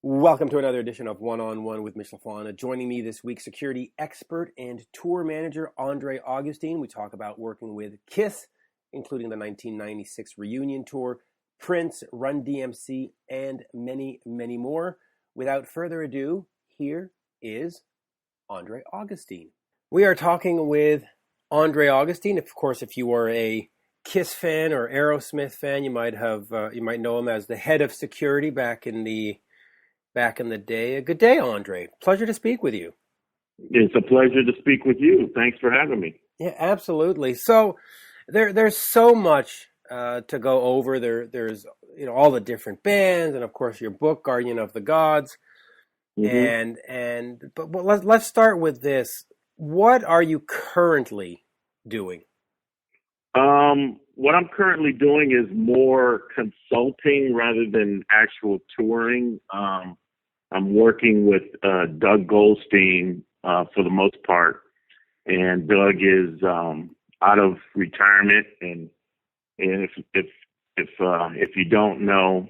Welcome to another edition of One-on-One with Mitch Lafon. Joining me this week, security expert and tour manager ANDRÉ Augustine. We talk about working with KISS, including the 1996 reunion tour, Prince, Run DMC, and many, many more. Without further ado, here is ANDRÉ Augustine. We are talking with ANDRÉ Augustine. Of course, if you are a KISS fan or Aerosmith fan, you might know him as the head of security back in the day. Good day, ANDRÉ. Pleasure to speak with you. It's a pleasure to speak with you. Thanks for having me. Yeah, absolutely. So there's so much to go over. There's all the different bands, and of course your book, Guardian of the Gods. Mm-hmm. But let's start with this. What are you currently doing? What I'm currently doing is more consulting rather than actual touring. I'm working with Doug Goldstein for the most part, and Doug is out of retirement. And if you don't know,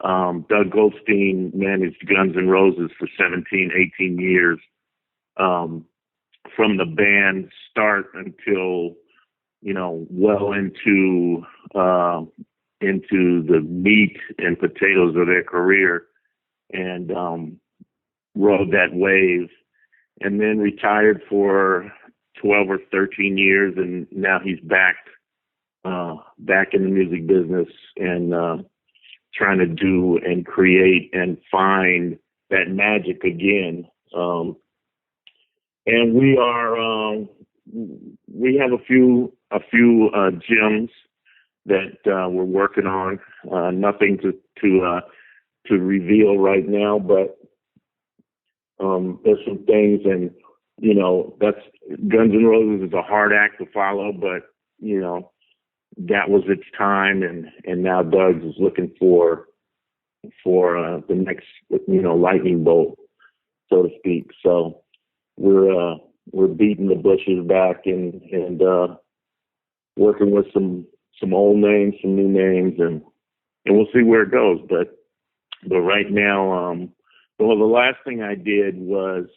Doug Goldstein managed Guns N' Roses for 17, 18 years, from the band start until well into the meat and potatoes of their career, and rode that wave, and then retired for 12 or 13 years, and now he's back in the music business and trying to do and create and find that magic again. And we have a few gems that we're working on. Nothing to reveal right now, but there's some things, and that's Guns N' Roses is a hard act to follow, but that was its time, and now Doug is looking for the next lightning bolt, so to speak. So we're beating the bushes back and working with some old names, some new names, and we'll see where it goes. But right now, the last thing I did was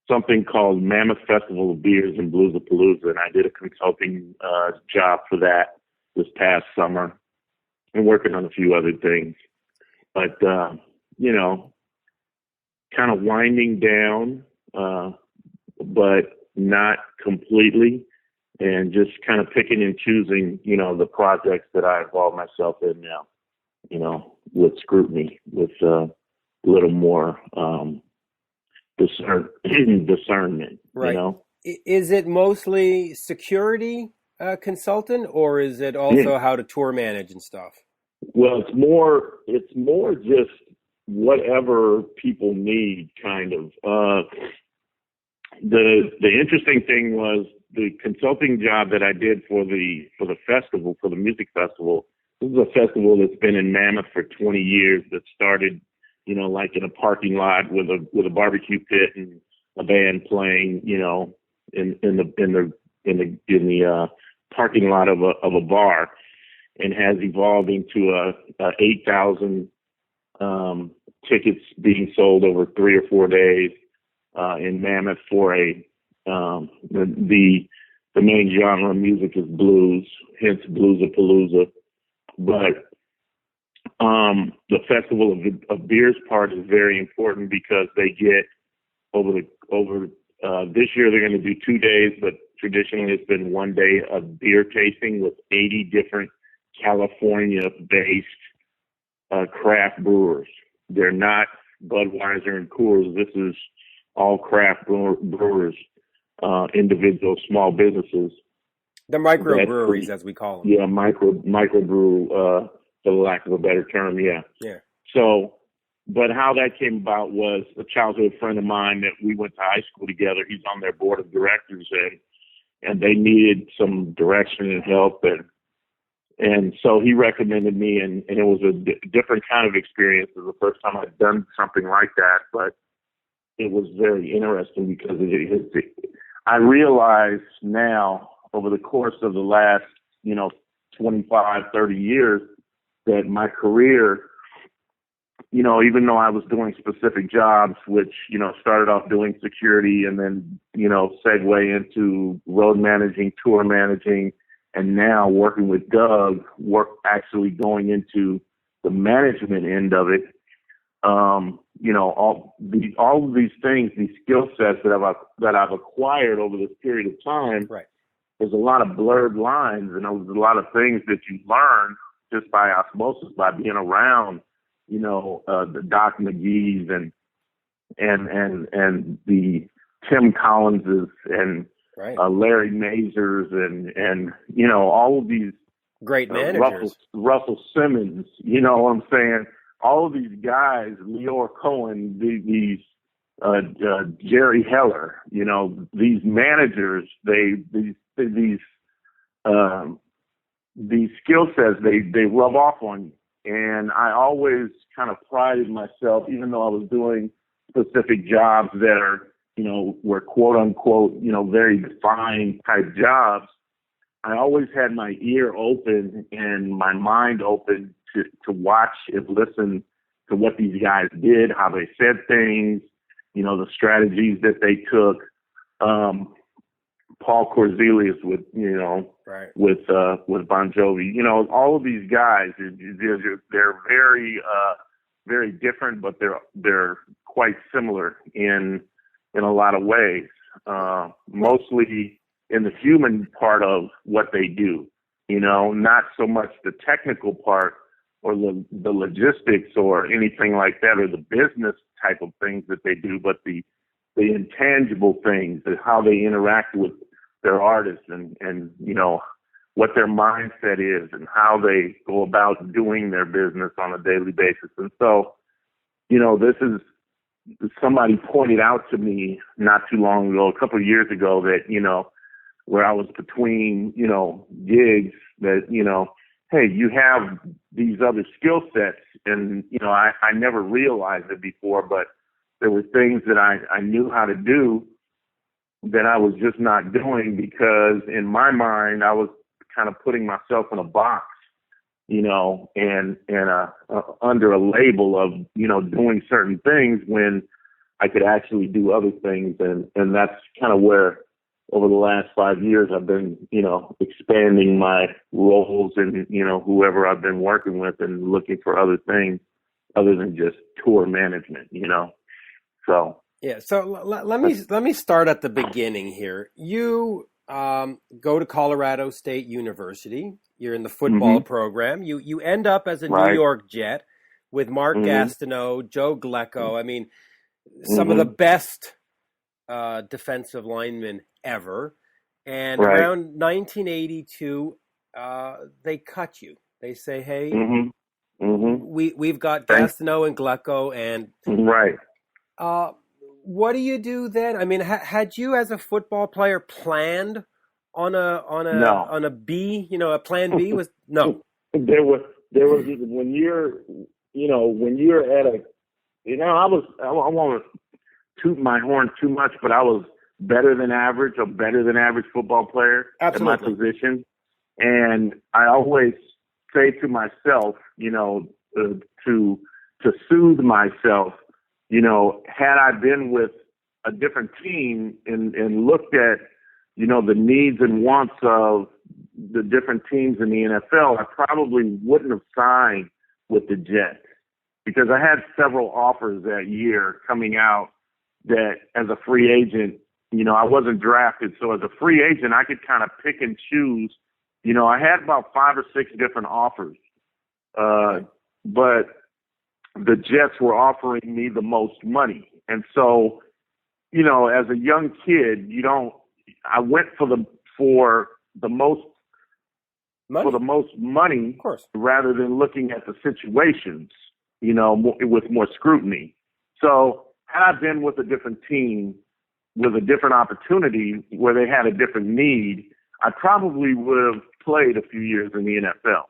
something called Mammoth Festival of Beers and Blues-a-Palooza, and I did a consulting job for that this past summer, and working on a few other things. But kind of winding down, but not completely, and just kind of picking and choosing, the projects that I involve myself in now, with scrutiny, with a little more discernment, right. Is it mostly security consultant, or is it also how to tour manage and stuff? Well, it's more just whatever people need, kind of. The interesting thing was the consulting job that I did for the festival, for the music festival. This is a festival that's been in Mammoth for 20 years. That started, like in a parking lot with a barbecue pit and a band playing, in the parking lot of a bar, and has evolved into a 8,000 tickets being sold over 3 or 4 days in Mammoth for the main genre of music is blues, hence Blues-a-Palooza. But the Festival of Beers part is very important because they get over this year they're going to do 2 days, but traditionally it's been 1 day of beer tasting with 80 different California-based craft brewers. They're not Budweiser and Coors. This is all craft brewers, individual small businesses. The microbreweries, as we call them. Yeah, microbrew, for the lack of a better term. Yeah. Yeah. So, but how that came about was a childhood friend of mine that we went to high school together. He's on their board of directors, and they needed some direction and help, and so he recommended me, and it was a different kind of experience. It was the first time I'd done something like that, but it was very interesting because I realize now over the course of the last, 25, 30 years that my career, even though I was doing specific jobs, which, started off doing security and then, segue into road managing, tour managing, and now working with Doug, actually going into the management end of it. All of these things, these skill sets that I've acquired over this period of time, right. There's a lot of blurred lines, and there's a lot of things that you learn just by osmosis, by being around, the Doc McGee's and the Tim Collinses and right. Larry Mazers and all of these great managers, Russell Simmons, you know what I'm saying? All of these guys, Leor Cohen, these Jerry Heller, these managers, these skill sets, they rub off on you. And I always kind of prided myself, even though I was doing specific jobs that are, were quote unquote, very defined type jobs. I always had my ear open and my mind open to watch and listen to what these guys did, how they said things, the strategies that they took. Paul Korzelius with, right. with Bon Jovi, all of these guys, they're very, very different, but they're quite similar in a lot of ways. Mostly in the human part of what they do, not so much the technical part or the logistics or anything like that, or the business type of things that they do, but the intangible things, how they interact with their artists and what their mindset is and how they go about doing their business on a daily basis. And so, this is, somebody pointed out to me not too long ago, a couple of years ago, that, where I was between, gigs, that, hey, you have these other skill sets. And, I never realized it before, but there were things that I knew how to do that I was just not doing because in my mind, I was kind of putting myself in a box, and under a label of, doing certain things when I could actually do other things. And that's kind of where over the last 5 years, I've been, expanding my roles and, whoever I've been working with and looking for other things other than just tour management, So. Yeah. So let me start at the beginning here. You go to Colorado State University. You're in the football program. You end up as a New York Jet with Mark Gastineau, Joe Glecko. I mean, some of the best defensive linemen ever. And around 1982, they cut you. They say, hey, we've got Gastineau and Glecko, and what do you do then? I mean, had you as a football player planned on a B? A plan B was no. There was when you're at a, I won't toot my horn too much, but I was better than average football player at my position, and I always say to myself, to soothe myself. Had I been with a different team and looked at, the needs and wants of the different teams in the NFL, I probably wouldn't have signed with the Jets because I had several offers that year coming out that as a free agent, I wasn't drafted. So as a free agent, I could kind of pick and choose. I had about 5 or 6 different offers, but the Jets were offering me the most money. And so, as a young kid, I went for the most money, of course, rather than looking at the situations, with more scrutiny. So had I been with a different team with a different opportunity where they had a different need, I probably would have played a few years in the NFL.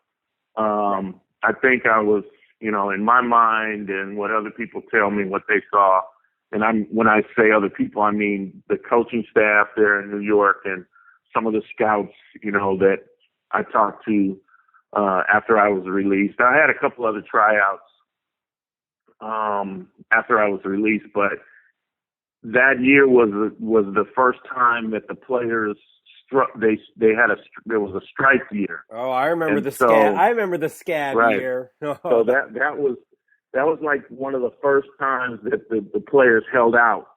I think I was, in my mind and what other people tell me, what they saw. And when I say other people, I mean the coaching staff there in New York and some of the scouts, that I talked to after I was released. I had a couple other tryouts after I was released, but that year was the first time that the players struck. There was a strike year. Oh, I remember And the so, scab. I remember the scab right. year. So that was like one of the first times that the players held out.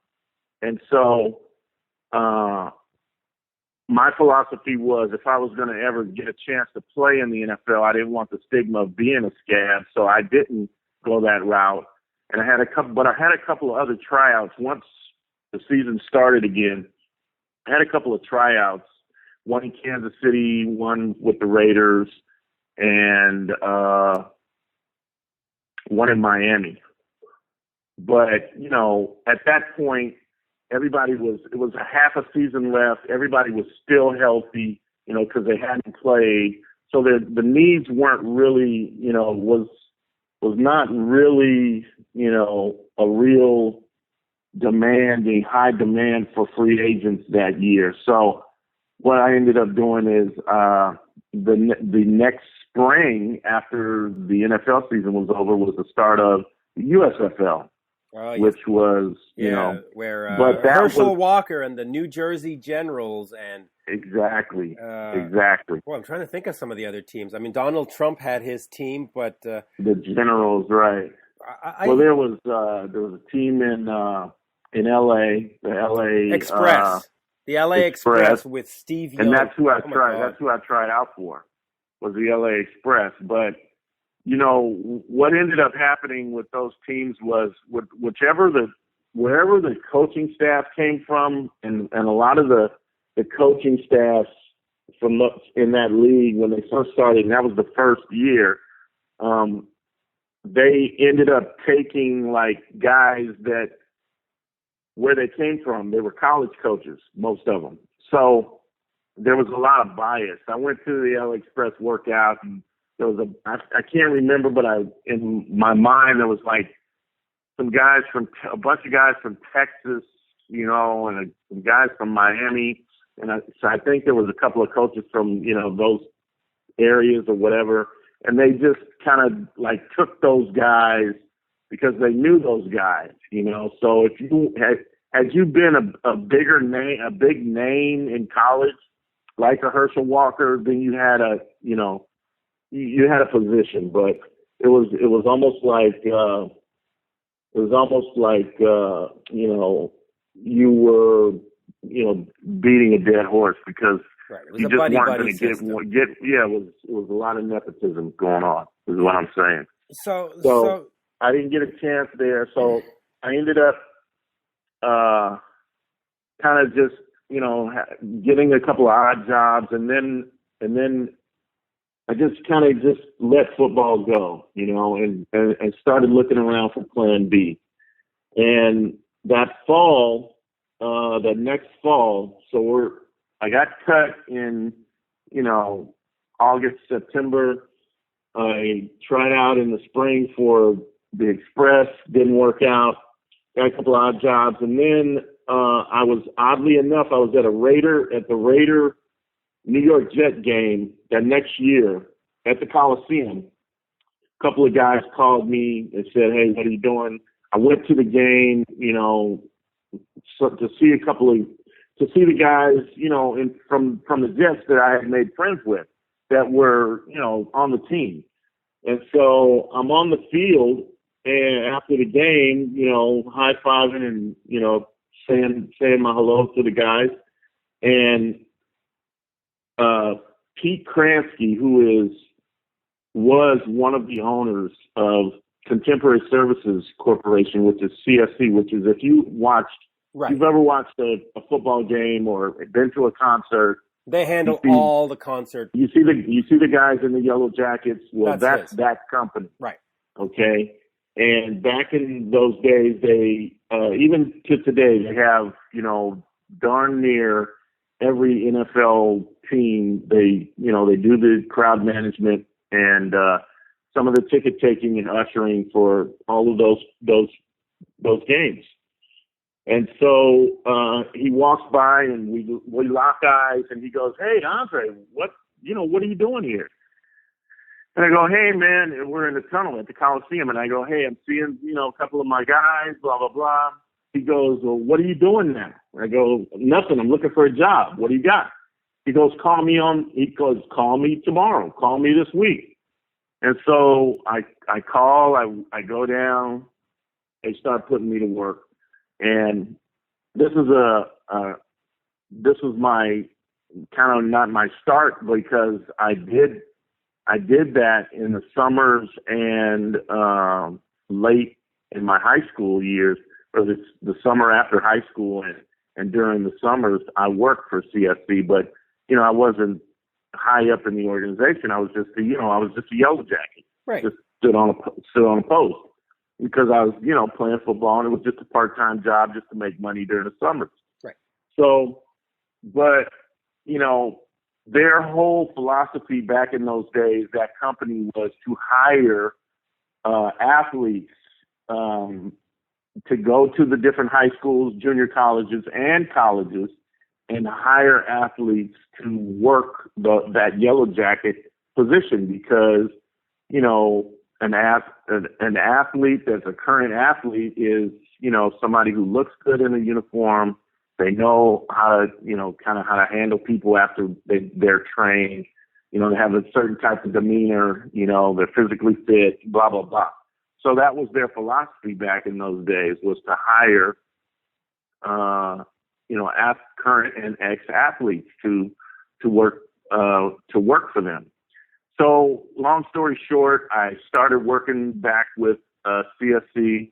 And so my philosophy was, if I was going to ever get a chance to play in the NFL, I didn't want the stigma of being a scab, so I didn't go that route. And I had a couple of other tryouts. Once the season started again, I had a couple of tryouts, one in Kansas City, one with the Raiders, and one in Miami. But, you know, at that point, it was a half a season left. Everybody was still healthy, you know, because they hadn't played. So the needs weren't really, you know, was not really, you know, a real high demand for free agents that year. So what I ended up doing is the next spring, after the NFL season was over, was the start of the USFL. Which was, you know, where but that Herschel was, Walker and the New Jersey Generals and exactly. Well, I'm trying to think of some of the other teams. I mean, Donald Trump had his team, but the Generals, right? There was a team in LA, the LA Express, the LA Express with Steve Young, and that's who I tried. That's who I tried out for, was the LA Express, but. You know, what ended up happening with those teams was wherever the coaching staff came from, and a lot of the coaching staffs in that league when they first started, and that was the first year, they ended up taking like guys that where they came from, they were college coaches, most of them. So there was a lot of bias. I went to the LA Express workout, and there was I can't remember, but in my mind there was like a bunch of guys from Texas, you know, and some guys from Miami, and so I think there was a couple of coaches from, you know, those areas or whatever, and they just kind of like took those guys because they knew those guys, you know. So if you had you been a big name in college, like a Herschel Walker, then you had a position, but it was almost like you know, you were, you know, beating a dead horse because you just weren't going to get. Yeah, it was a lot of nepotism going on. Is what I'm saying. So I didn't get a chance there. So I ended up kind of just, you know, getting a couple of odd jobs, and then I just kind of just let football go, you know, and started looking around for plan B. And that fall, the next fall, so I got cut in, you know, August, September. I tried out in the spring for the Express, didn't work out, got a couple odd jobs. And then I was at the Raider New York Jet game that next year at the Coliseum. A couple of guys called me and said, "Hey, what are you doing?" I went to the game, you know, to see the guys, you know, from the Jets that I had made friends with that were, you know, on the team. And so I'm on the field, and after the game, you know, high-fiving and, you know, saying my hello to the guys. And Pete Kransky, who was one of the owners of Contemporary Services Corporation, which is CSC, which is, if you've ever watched a football game or been to a concert, they handle all the concert. You see the guys in the yellow jackets. Well, that's that company, right? Okay. And back in those days, they even to today, they have, you know, darn near every NFL team. They do the crowd management and some of the ticket taking and ushering for all of those games. And so he walks by and we lock eyes, and he goes, "Hey, Andre, what are you doing here?" And I go, hey, man, we're in the tunnel at the Coliseum. And I go, hey, I'm seeing, a couple of my guys, blah, blah, blah. He goes, well, what are you doing now? I go, nothing. I'm looking for a job. What do you got? He goes, call me tomorrow. Call me this week. And so I call, I go down, they start putting me to work. And this was my kind of not my start, because I did that in the summers and late in my high school years, or the summer after high school and during the summers, I worked for CSC, but I wasn't high up in the organization. I was just a yellow jacket, right? Just stood on a post because I was playing football, and it was just a part-time job just to make money during the summers. Right. So, but their whole philosophy back in those days, that company, was to hire athletes to go to the different high schools, junior colleges, and colleges, and hire athletes to work that yellow jacket position, because an athlete that's a current athlete is somebody who looks good in a uniform. They know how to kind of how to handle people after they're trained. They have a certain type of demeanor. They're physically fit. Blah blah blah. So that was their philosophy back in those days, was to hire current and ex-athletes to work for them. So long story short, I started working back with CSC,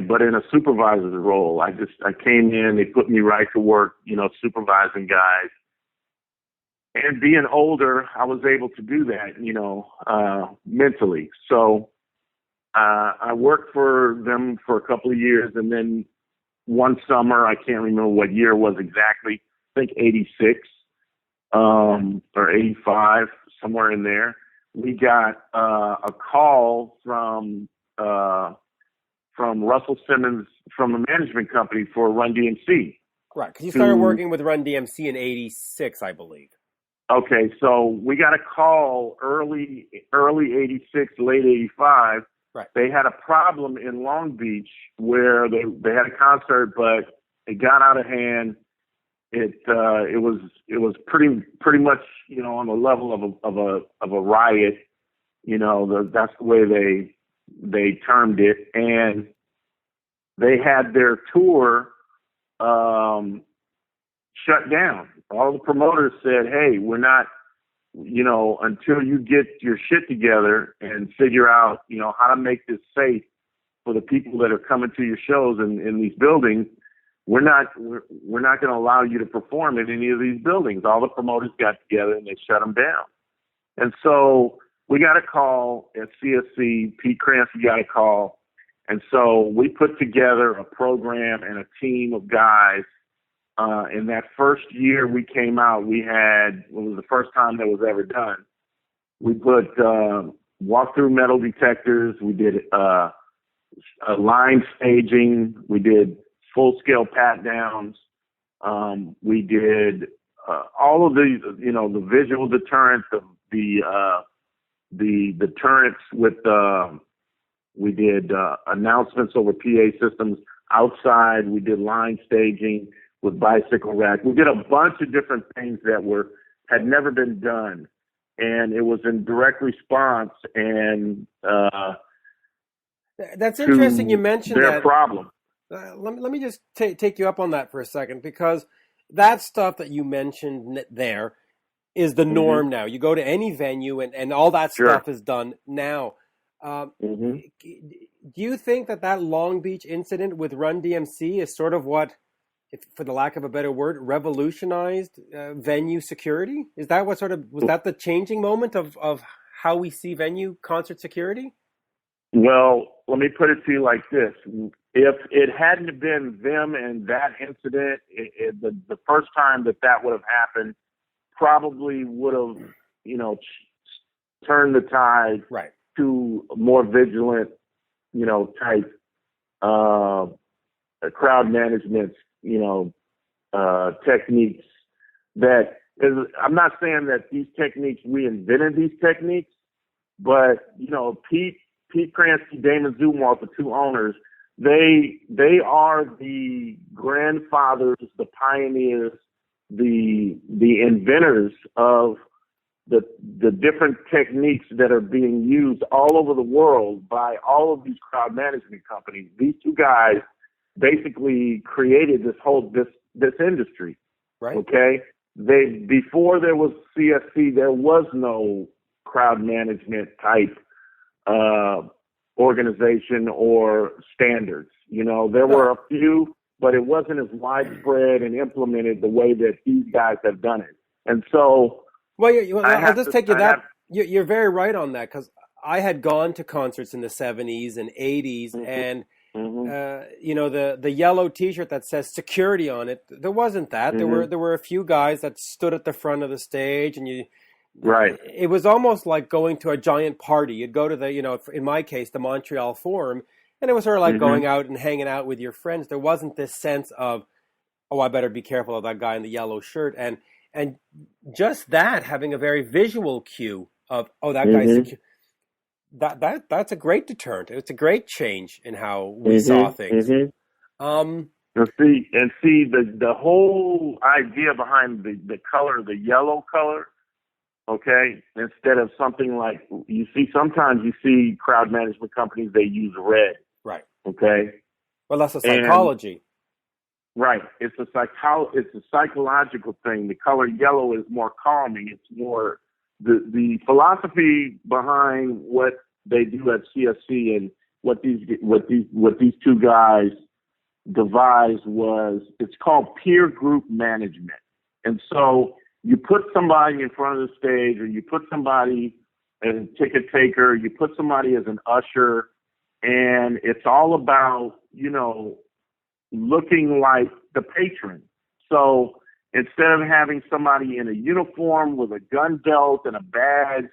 but in a supervisor's role. I came in, they put me right to work, supervising guys. And being older, I was able to do that, mentally. So I worked for them for a couple of years, and then one summer, I can't remember what year it was exactly, I think 86 or 85, somewhere in there, we got a call from Russell Simmons from a management company for Run DMC. Right, because you started working with Run DMC in 86, I believe. Okay, so we got a call early 86, late 85. Right. They had a problem in Long Beach where they had a concert, but it got out of hand. It was pretty much on the level of a riot. That's the way they termed it, and they had their tour shut down. All the promoters said, "Hey, we're not, until you get your shit together and figure out, how to make this safe for the people that are coming to your shows in these buildings, we're not going to allow you to perform in any of these buildings." All the promoters got together and they shut them down. And so we got a call at CSC. Pete Cranston got a call. And so we put together a program and a team of guys. In that first year we came out, it was the first time that was ever done. We put walk-through metal detectors. We did line staging. We did full-scale pat-downs. We did all of these, the visual deterrent, the deterrents with, we did announcements over PA systems outside. We did line staging with bicycle rack. We did a bunch of different things that had never been done, and it was in direct response and that's interesting. You mentioned their that problem. Let me just take you up on that for a second, because that stuff that you mentioned there is the norm now. You go to any venue and all that stuff is done now. Do you think that Long Beach incident with Run DMC is sort of what, for the lack of a better word, revolutionized venue security? Is that was that the changing moment of how we see venue concert security? Well, let me put it to you like this. If it hadn't been them and that incident, the first time that would have happened probably would have, turned the tide to a more vigilant, type crowd management, techniques. I'm not saying that these techniques, we invented these techniques, but Pete Cransky, Damon Zumwalt, the two owners, they are the grandfathers, the pioneers, the inventors of the different techniques that are being used all over the world by all of these crowd management companies. These two guys basically created this industry. Right. Okay. Before there was CSC, there was no crowd management type organization or standards. There were a few, but it wasn't as widespread and implemented the way that these guys have done it. And so, I'll just take you that. You're very right on that, because I had gone to concerts in the 70s and 80s, mm-hmm. and the yellow T-shirt that says security on it, there wasn't that. Mm-hmm. There were a few guys that stood at the front of the stage, and right. It was almost like going to a giant party. You'd go to the, in my case, the Montreal Forum, and it was sort of like mm-hmm. going out and hanging out with your friends. There wasn't this sense of, oh, I better be careful of that guy in the yellow shirt, and just that, having a very visual cue of, oh, that guy's mm-hmm. secure. That's a great deterrent. It's a great change in how we mm-hmm. saw things. Mm-hmm. See the whole idea behind the color, the yellow color, okay, instead of something like sometimes you see crowd management companies, they use red. Right. Okay. Well, that's a psychology. Right. It's a psychological thing. The color yellow is more calming. It's more the philosophy behind what they do at CSC and what these two guys devised was, it's called peer group management. And so you put somebody in front of the stage, or you put somebody as a ticket taker, you put somebody as an usher, and it's all about, looking like the patron. So instead of having somebody in a uniform with a gun belt and a badge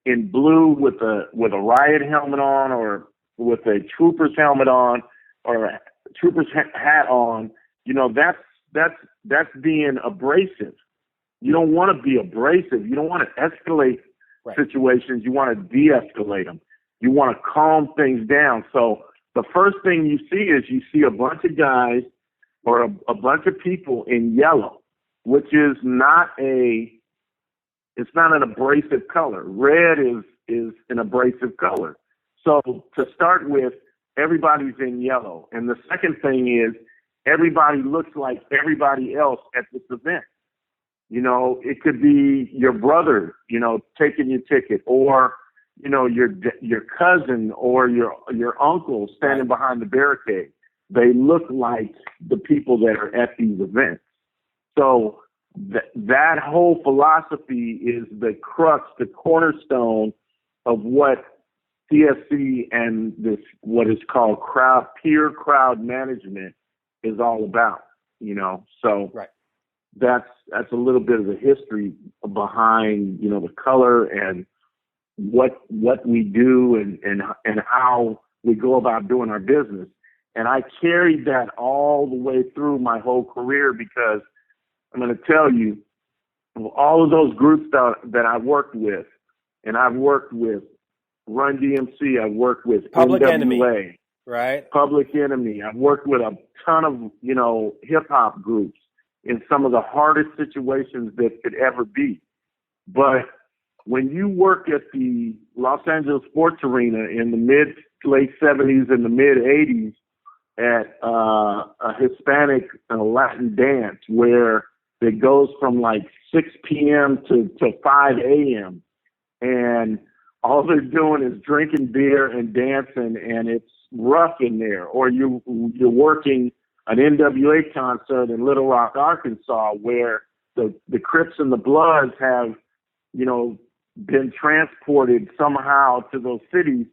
in blue with a riot helmet on, or with a trooper's helmet on, or a trooper's hat on, that's being abrasive. You don't want to be abrasive. You don't want to escalate right. situations. You want to de-escalate them. You want to calm things down. So the first thing you see a bunch of guys or a bunch of people in yellow, which is it's not an abrasive color. Red is an abrasive color. So to start with, everybody's in yellow. And the second thing is, everybody looks like everybody else at this event. It could be your brother, taking your ticket, or, your cousin or your uncle standing behind the barricade. They look like the people that are at these events. So that whole philosophy is the crux, the cornerstone of what CSC and this, what is called peer crowd management, is all about, So right. That's a little bit of the history behind, the color and what we do and how we go about doing our business. And I carried that all the way through my whole career, because I'm going to tell you, all of those groups that I worked with, and I've worked with Run DMC, I've worked with Public NWA, Enemy, right? Public Enemy. I've worked with a ton of, hip hop groups in some of the hardest situations that could ever be. But when you work at the Los Angeles Sports Arena in the late 70s and the mid 80s at a Hispanic Latin dance where it goes from like 6 p.m. to 5 a.m. and all they're doing is drinking beer and dancing, and it's rough in there, or you're working an NWA concert in Little Rock, Arkansas, where the Crips and the Bloods have, been transported somehow to those cities,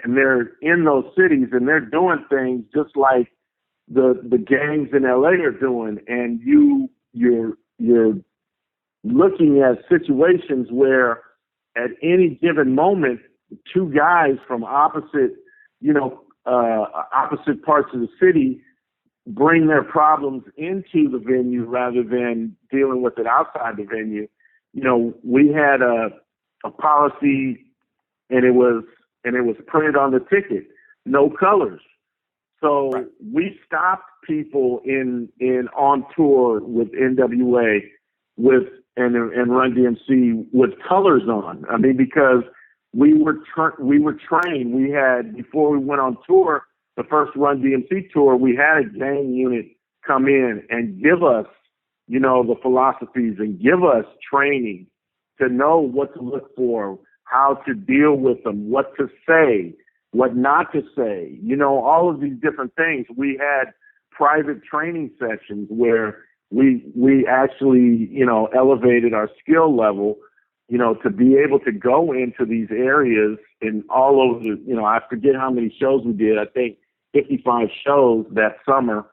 and they're in those cities and they're doing things just like the gangs in LA are doing, and you're looking at situations where at any given moment, two guys from opposite parts of the city bring their problems into the venue rather than dealing with it outside the venue. We had a policy and it was printed on the ticket, no colors. So Right. we stopped people in on tour with NWA and Run DMC with colors on. I mean, because we were trained. We had, before we went on tour, the first Run DMC tour, we had a gang unit come in and give us, you know, the philosophies and give us training to know what to look for, how to deal with them, what to say, what not to say, you know, all of these different things. We had private training sessions where we actually, you know, elevated our skill level, you know, to be able to go into these areas in all over the, you know, I forget how many shows we did. I think 55 shows that summer,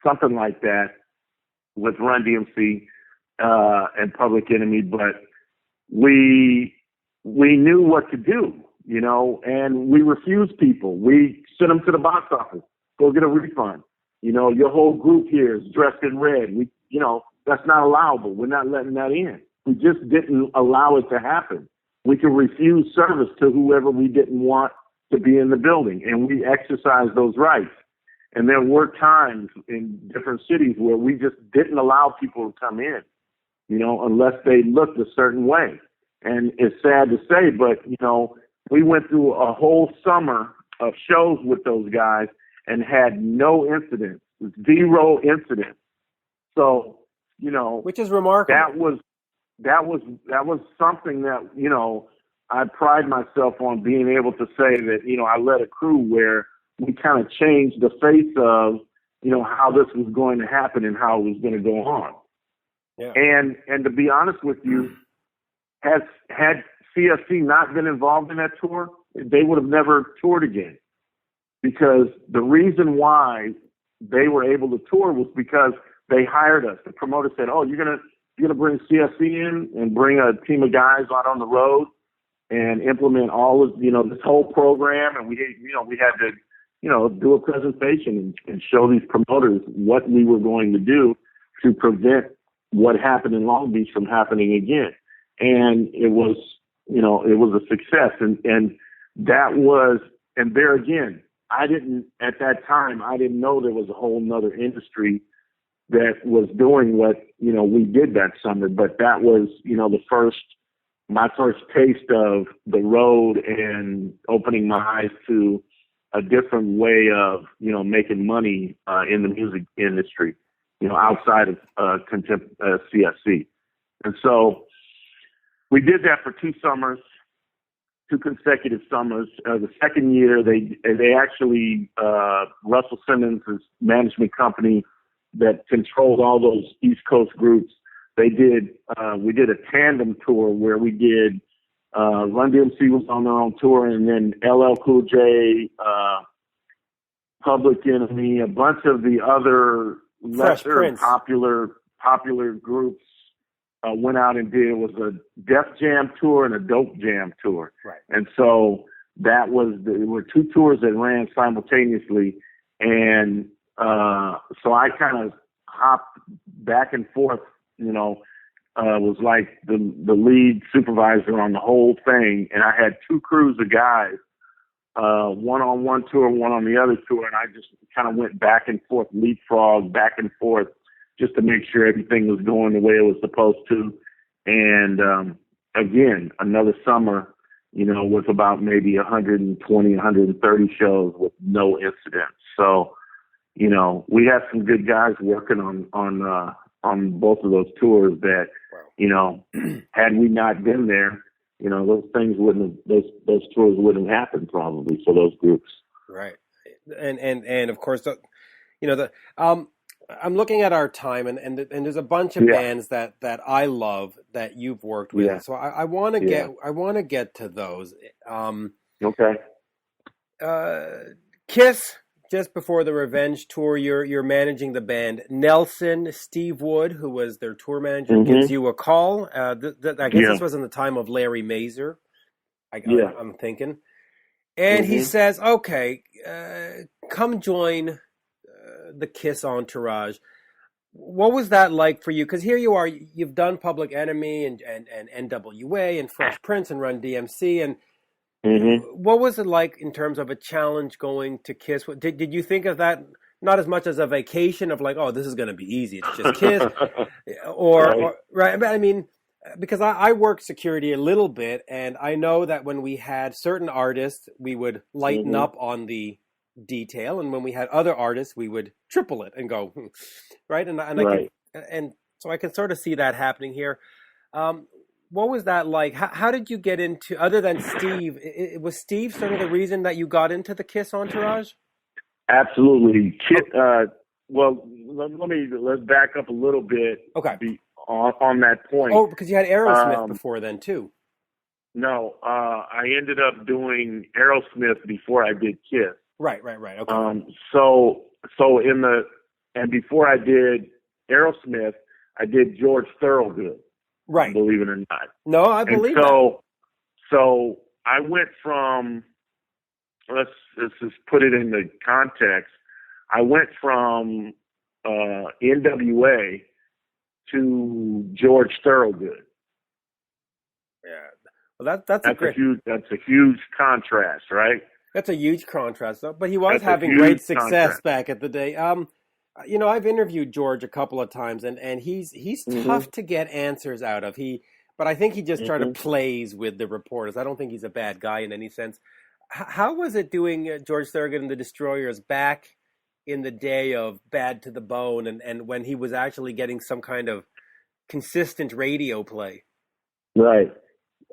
something like that, with Run DMC and Public Enemy. But we knew what to do, you know, and we refused people. We sent them to the box office, go get a refund. You know, your whole group here is dressed in red. We, you know, that's not allowable. We're not letting that in. We just didn't allow it to happen. We could refuse service to whoever we didn't want to be in the building, and we exercised those rights. And there were times in different cities where we just didn't allow people to come in, you know, unless they looked a certain way. And it's sad to say, but, you know, we went through a whole summer of shows with those guys and had no incidents, 0 incidents. So, you know, Which is remarkable. That was something that, you know, I pride myself on being able to say that, you know, I led a crew where we kind of changed the face of, you know, how this was going to happen and how it was going to go on. Yeah. And to be honest with you, had CSC not been involved in that tour, they would have never toured again. Because the reason why they were able to tour was because they hired us. The promoter said, "Oh, you're gonna bring CSC in and bring a team of guys out on the road and implement all of, you know, this whole program." And we had to, you know, do a presentation and show these promoters what we were going to do to prevent what happened in Long Beach from happening again. And it was, you know, it was a success. And that was, and there again, at that time, I didn't know there was a whole nother industry that was doing what, you know, we did that summer. But that was, you know, my first taste of the road and opening my eyes to a different way of, you know, making money in the music industry, you know, outside of CSC. And so we did that for 2 summers. 2 consecutive summers. The second year, they actually, Russell Simmons' management company that controlled all those East Coast groups, we did a tandem tour where we did, Run DMC was on their own tour, and then LL Cool J, Public Enemy, a bunch of the other lesser popular groups went out and did. It was a Def Jam tour and a Dope Jam tour. Right. And so there were 2 tours that ran simultaneously. And so I kind of hopped back and forth, you know, was like the lead supervisor on the whole thing. And I had 2 crews of guys, one on one tour, one on the other tour. And I just kind of went back and forth, leapfrog back and forth, just to make sure everything was going the way it was supposed to. And again, another summer, you know, with about maybe 120, 130 shows with no incidents. So, you know, we had some good guys working on both of those tours that, you know, had we not been there, you know, those tours wouldn't have happened probably for those groups. Right. And of course, you know, I'm looking at our time, and there's a bunch of bands that I love that you've worked with. Yeah. So I want to get to those. Okay. Kiss, just before the Revenge tour, you're managing the band. Nelson, Steve Wood, who was their tour manager, gives you a call. I guess this was in the time of Larry Mazer. I'm thinking, and he says, "Okay, come join the Kiss entourage." What was that like for you? Because here you are, you've done Public Enemy and NWA and Fresh Prince and Run DMC, and What was it like in terms of a challenge going to Kiss? Did you think of that not as much as a vacation of like, oh, this is going to be easy, it's just Kiss, or right? I mean, because I worked security a little bit, and I know that when we had certain artists, we would lighten up on the detail, and when we had other artists, we would triple it and go, right? And so I can sort of see that happening here. What was that like? How did you get into, other than Steve, was Steve sort of the reason that you got into the Kiss entourage? Absolutely. Well, let's back up a little bit. Okay. On that point. Oh, because you had Aerosmith before then too. No, I ended up doing Aerosmith before I did Kiss. Right. Okay. And before I did Aerosmith, I did George Thorogood. Right. Believe it or not. No, I believe that. So I went from, let's just put it in the context. I went from NWA to George Thorogood. Yeah. Well, that's a huge contrast, right? That's a huge contrast, though. But he was having great success back at the day. I've interviewed George a couple of times, and he's tough to get answers out of. But I think he just sort of plays with the reporters. I don't think he's a bad guy in any sense. How was it doing George Thorogood and the Destroyers back in the day of Bad to the Bone, and when he was actually getting some kind of consistent radio play? Right.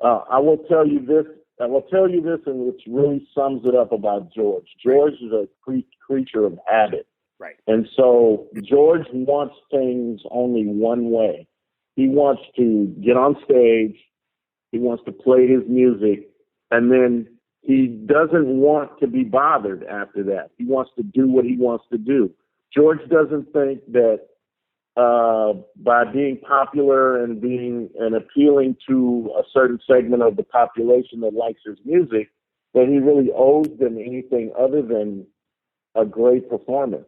I will tell you this, and which really sums it up about George. George is a creature of habit. Right. And so George wants things only one way. He wants to get on stage, he wants to play his music, and then he doesn't want to be bothered after that. He wants to do what he wants to do. George doesn't think that by being popular and appealing to a certain segment of the population that likes his music, that he really owes them anything other than a great performance.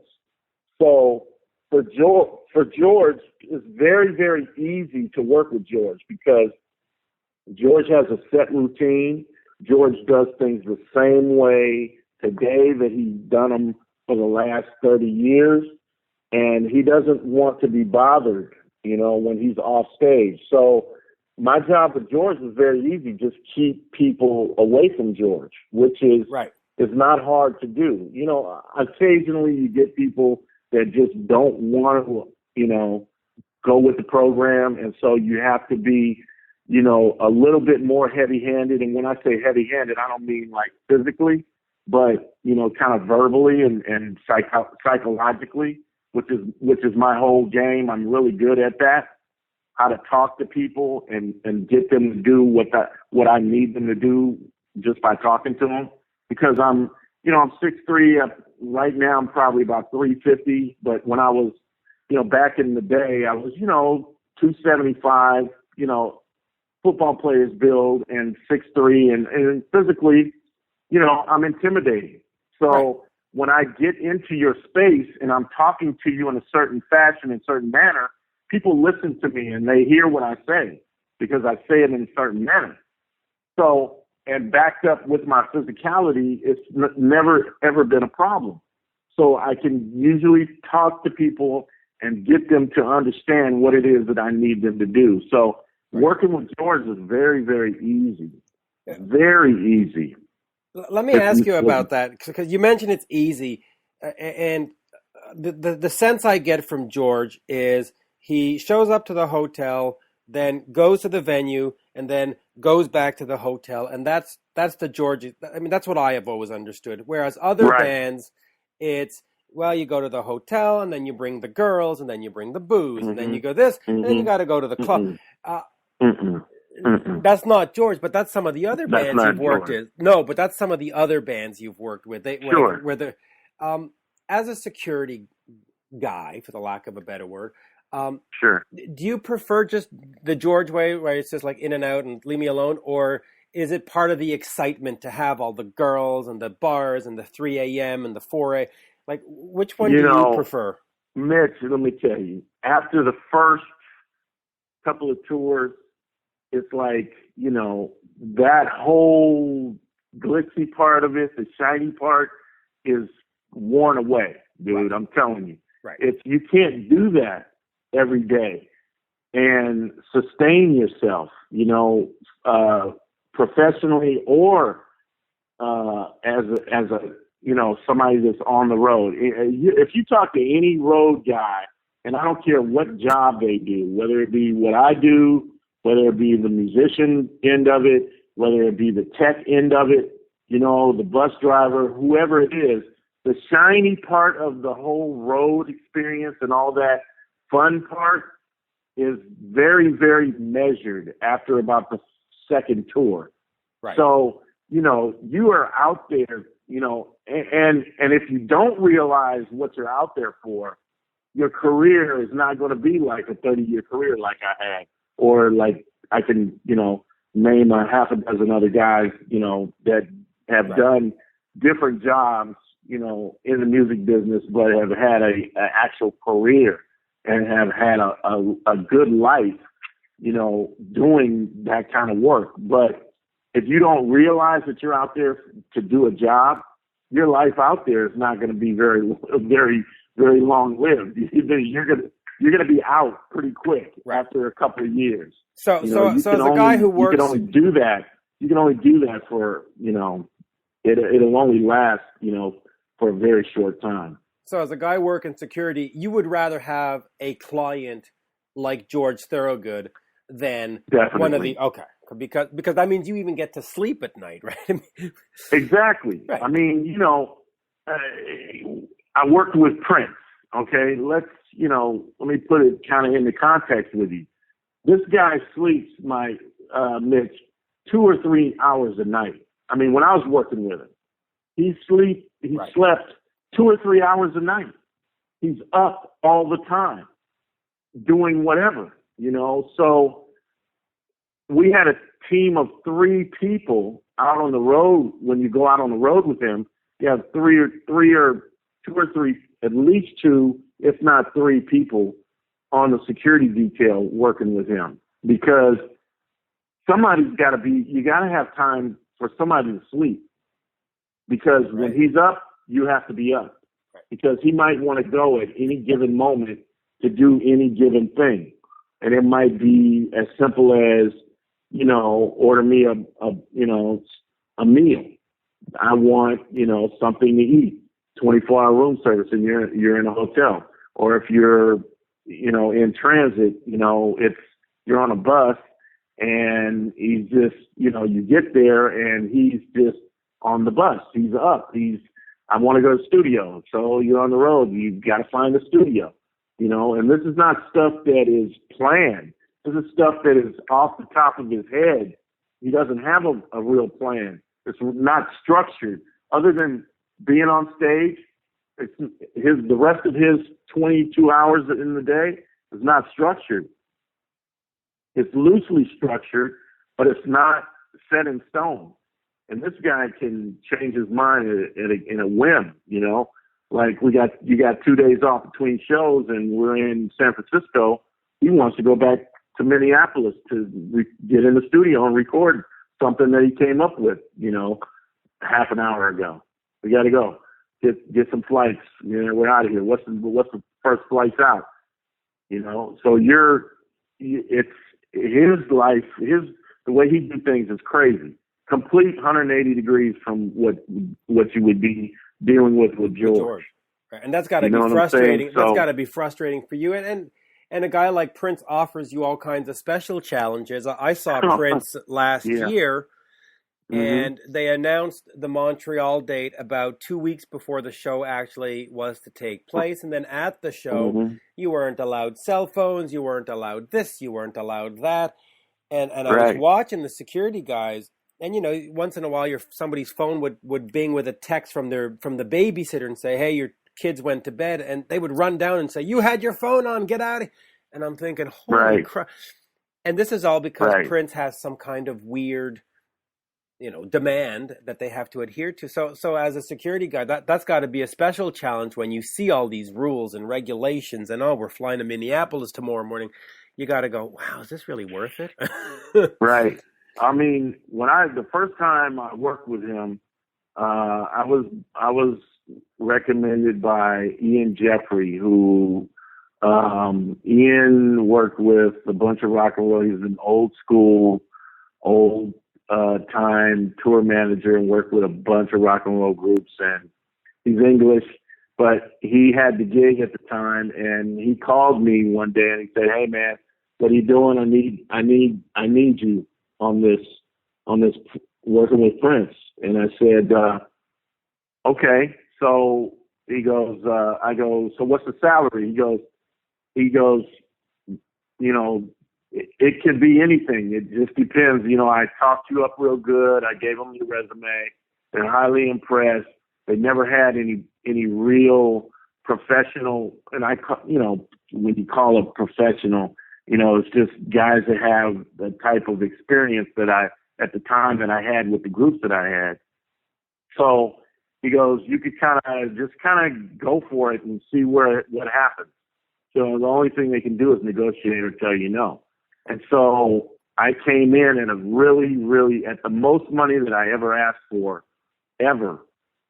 So for George, it's very, very easy to work with George because George has a set routine. George does things the same way today that he's done them for the last 30 years. And he doesn't want to be bothered, when he's off stage. So my job with George was very easy. Just keep people away from George, which is not hard to do. Occasionally you get people that just don't want to, go with the program. And so you have to be, a little bit more heavy-handed. And when I say heavy-handed, I don't mean like physically, but, kind of verbally and psychologically, which is my whole game. I'm really good at that, how to talk to people and get them to do what I need them to do just by talking to them. Because I'm 6'3". Right now I'm probably about 350. But when I was, back in the day, I was, 275, football players build and 6'3", and physically, I'm intimidating. So when I get into your space and I'm talking to you in a certain fashion, in a certain manner, people listen to me and they hear what I say because I say it in a certain manner. So, and backed up with my physicality, it's never, ever been a problem. So I can usually talk to people and get them to understand what it is that I need them to do. So working with George is very, very easy. Very easy. Let me ask you about that, because you mentioned it's easy, and the sense I get from George is he shows up to the hotel, then goes to the venue, and then goes back to the hotel, and that's the George. I mean, that's what I have always understood. Whereas other bands, it's, well, you go to the hotel, and then you bring the girls, and then you bring the booze, and then you go this, and then you got to go to the club. That's not George, but that's some of the other bands you've worked with. No, but that's some of the other bands you've worked with. As a security guy, for the lack of a better word, do you prefer just the George way, where it's just like in and out and leave me alone, or is it part of the excitement to have all the girls and the bars and the 3 a.m. and the 4 a.m.? Like, which one do you prefer? Mitch, let me tell you, after the first couple of tours, it's like, that whole glitzy part of it, the shiny part is worn away, dude. Right. I'm telling you. Right. You can't do that every day and sustain yourself, professionally or as a somebody that's on the road. If you talk to any road guy, and I don't care what job they do, whether it be what I do, whether it be the musician end of it, whether it be the tech end of it, the bus driver, whoever it is, the shiny part of the whole road experience and all that fun part is very, very measured after about the second tour. Right. So, you are out there, and if you don't realize what you're out there for, your career is not going to be like a 30-year career like I had, or like I can, name a half a dozen other guys, that have right. done different jobs, in the music business, but have had a actual career and have had a good life, doing that kind of work. But if you don't realize that you're out there to do a job, your life out there is not going to be very, very, very long-lived. You're going to be out pretty quick right. after a couple of years. So as a guy who works, you can only do that. You can only do that for it'll only last for a very short time. So as a guy working security, you would rather have a client like George Thorogood than Definitely. One of the because that means you even get to sleep at night, right? Exactly. Right. I mean, I worked with Prince. Okay, let me put it kind of into context with you. This guy sleeps, Mitch, 2 or 3 hours a night. I mean, when I was working with him, he right. slept 2 or 3 hours a night. He's up all the time doing whatever, So we had a team of 3 people out on the road. When you go out on the road with him, you have 2 or 3, at least 2, if not 3 people on the security detail working with him, because you got to have time for somebody to sleep, because right. when he's up, you have to be up, because he might want to go at any given moment to do any given thing. And it might be as simple as, order me a meal. I want, something to eat, 24-hour room service, and you're in a hotel. Or if you're, in transit, you're on a bus and he's just, you get there and he's just on the bus. He's up. I want to go to the studio. So you're on the road. You've got to find the studio, and this is not stuff that is planned. This is stuff that is off the top of his head. He doesn't have a real plan. It's not structured. Other than being on stage, the rest of his 22 hours in the day is not structured. It's loosely structured, but it's not set in stone. And this guy can change his mind in a whim, Like you got 2 days off between shows, and we're in San Francisco. He wants to go back to Minneapolis to get in the studio and record something that he came up with, half an hour ago. We got to go get some flights. We're out of here. What's the first flights out? So it's his life. The way he do things is crazy. Complete 180 degrees from what you would be dealing with George. Right. And that's got to be frustrating. That's got to be frustrating for you. And a guy like Prince offers you all kinds of special challenges. I saw Prince last year, and they announced the Montreal date about 2 weeks before the show actually was to take place. And then at the show, you weren't allowed cell phones, you weren't allowed this, you weren't allowed that. And I was watching the security guys, and once in a while somebody's phone would bing with a text from the babysitter and say, "Hey, your kids went to bed," and they would run down and say, "You had your phone on, get out of here." And I'm thinking, holy crap. And this is all because Prince has some kind of weird, demand that they have to adhere to. So as a security guy, that's got to be a special challenge when you see all these rules and regulations and, we're flying to Minneapolis tomorrow morning. You got to go, wow, is this really worth it? Right. I mean, the first time I worked with him, I was recommended by Ian Jeffrey, who Ian worked with a bunch of rock and roll. He's an old school, time tour manager and worked with a bunch of rock and roll groups. And he's English, but he had the gig at the time, and he called me one day and he said, "Hey man, what are you doing? I need you on this working with Prince." And I said, okay. So he goes, I go, "So what's the salary?" He goes, it could be anything. It just depends. I talked you up real good. I gave them your resume. They're highly impressed. They never had any real professional, and when you call a professional, it's just guys that have the type of experience that at the time that I had with the groups that I had. So he goes, "You could kind of go for it and see what happens. So the only thing they can do is negotiate or tell you no." And so I came in at really, really at the most money that I ever asked for, ever,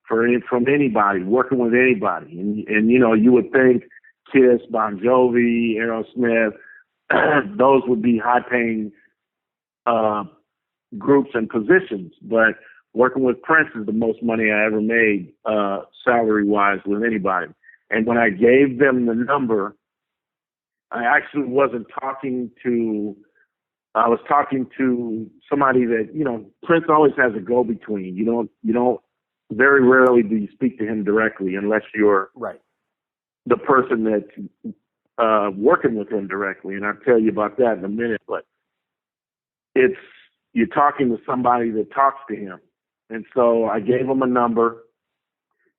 from anybody, working with anybody. And you would think Kiss, Bon Jovi, Aerosmith, those would be high-paying groups and positions. But working with Prince is the most money I ever made, salary-wise, with anybody. And when I gave them the number, I actually wasn't talking to. I was talking to somebody that Prince always has a go-between. You don't. Very rarely do you speak to him directly unless you're right. the person that's working with him directly. And I'll tell you about that in a minute. But you're talking to somebody that talks to him. And so I gave them a number,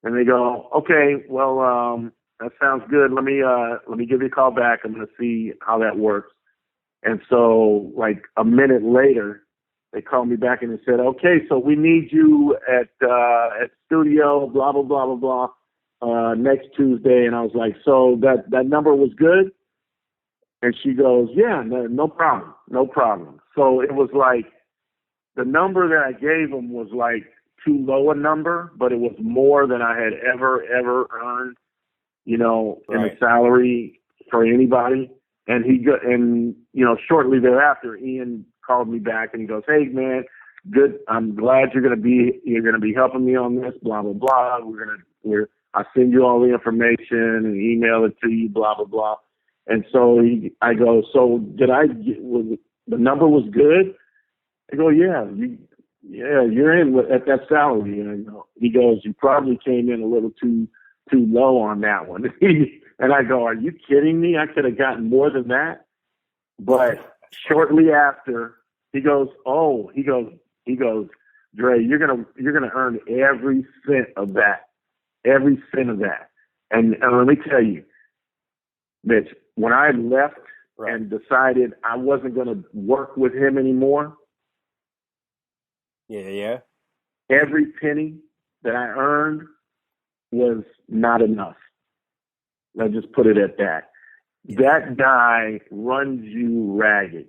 and they go, "Okay, well, that sounds good. Let me give you a call back. I'm going to see how that works." And so, like a minute later, they called me back and they said, "Okay, so we need you at studio, blah blah blah blah blah, next Tuesday." And I was like, "So that number was good?" And she goes, "Yeah, no problem, no problem." So it was like the number that I gave him was like too low a number, but it was more than I had ever earned, in a salary for anybody. And shortly thereafter, Ian called me back and he goes, "Hey man, good. I'm glad you're going to be helping me on this, blah, blah, blah. I'll send you all the information and email it to you, blah, blah, blah." And so I go, "So the number was good?" I go, "Yeah, you're in at that salary." And he goes, "You probably came in a little too low on that one." And I go, "Are you kidding me? I could have gotten more than that." But shortly after, he goes, "Dre, you're gonna earn every cent of that. And let me tell you, Mitch, when I left and decided I wasn't going to work with him anymore, every penny that I earned was not enough. Let's just put it at that. That guy runs you ragged.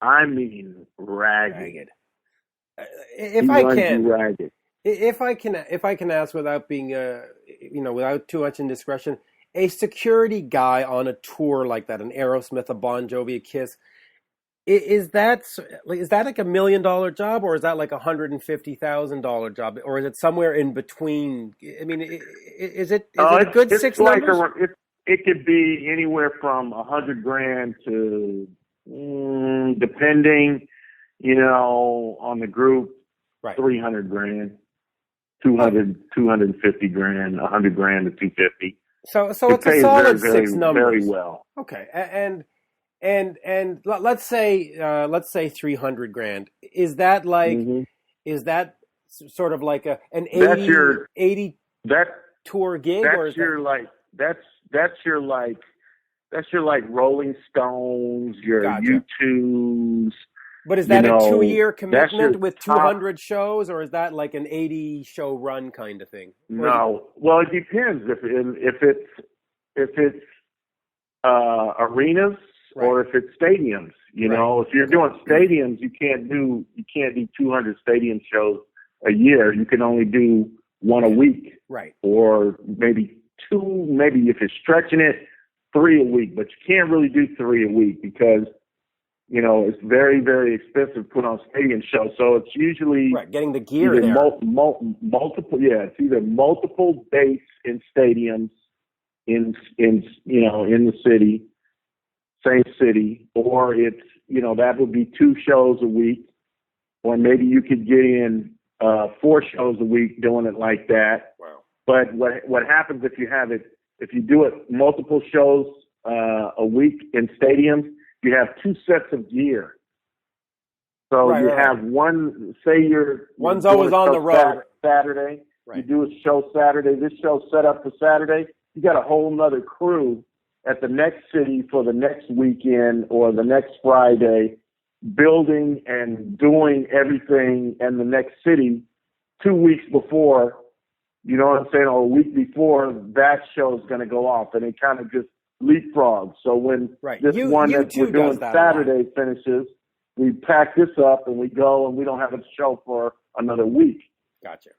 I mean, ragged. If I can ask without being, without too much indiscretion, a security guy on a tour like that, an Aerosmith, a Bon Jovi, a Kiss, is that like $1 million job, or is that like $150,000 job, or is it somewhere in between? I mean, is it a good six numbers? It could be anywhere from $100,000 to, depending, on the group, $300,000, $250,000, $100,000 to $250,000. So it's a solid six numbers. Very well. Okay, and let's say $300,000. Is that like is that sort of like an 80 tour gig, or is that's your like Rolling Stones, your U2s. But is that a 2-year commitment with 200 shows, or is that like an 80 show run kind of thing? No, well, it depends. If it's arenas or if it's stadiums, You know, if you're doing stadiums, you can't do 200 stadium shows a year. You can only do one a week, right? Or maybe two. Maybe if you're stretching it, 3 a week. But you can't really do 3 a week because you know it's very, very expensive to put on stadium shows. So it's usually getting the gear there. Multiple, it's either multiple dates in stadiums in the city. Same city, or it's, that would be 2 shows a week, or maybe you could get in 4 shows a week doing it like that. Wow. But what happens if you do it multiple shows a week in stadiums, you have 2 sets of gear. So you have one, say one's always on the road. Saturday, you do a show Saturday, this show's set up for Saturday, you got a whole nother crew at the next city for the next weekend or the next Friday, building and doing everything in the next city 2 weeks before, you know what I'm saying, or a week before that show is going to go off, and it kind of just leapfrogs. So when this one that we're doing Saturday finishes, we pack this up and we go, and we don't have a show for another week. Gotcha.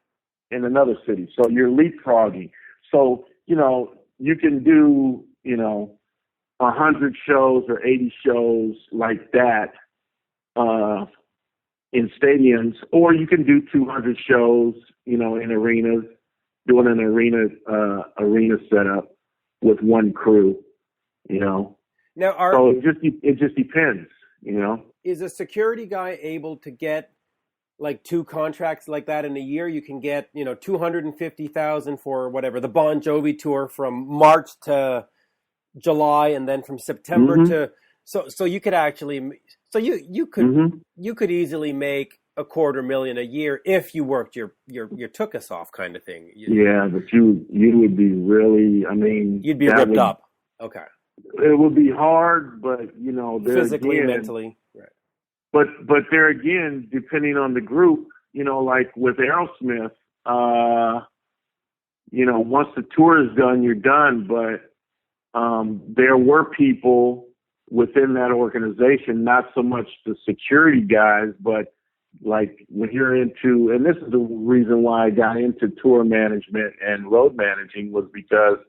In another city. So you're leapfrogging. So, you can do 100 shows or 80 shows like that in stadiums, or you can do 200 shows, in arenas, doing an arena setup with one crew, Now, so it just depends, Is a security guy able to get like 2 contracts like that in a year? You can get, $250,000 for whatever, the Bon Jovi tour from March to July, and then from September to so you could actually you could easily make $250,000 a year if you worked your took us off kind of thing. Yeah, but you would be really, you'd be ripped up. Okay. It would be hard, but physically, mentally, right. But there again, depending on the group, like with Aerosmith, once the tour is done, you're done. But there were people within that organization, not so much the security guys, but like when you're into, and this is the reason why I got into tour management and road managing, was because,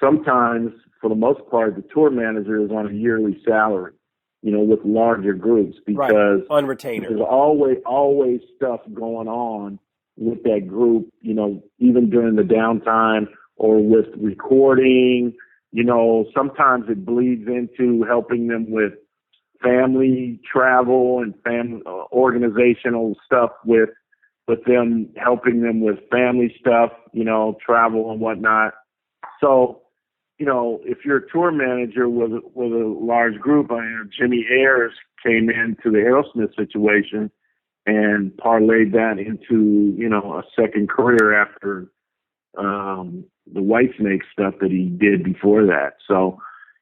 sometimes for the most part, the tour manager is on a yearly salary, with larger groups, because on retainer. There's always stuff going on with that group, even during the downtime or with recording, sometimes it bleeds into helping them with family travel and organizational stuff with them, helping them with family stuff, travel and whatnot. So, if you're a tour manager with a large group, Jimmy Ayers came into the Aerosmith situation and parlayed that into, a second career after the Whitesnake stuff that he did before that. So,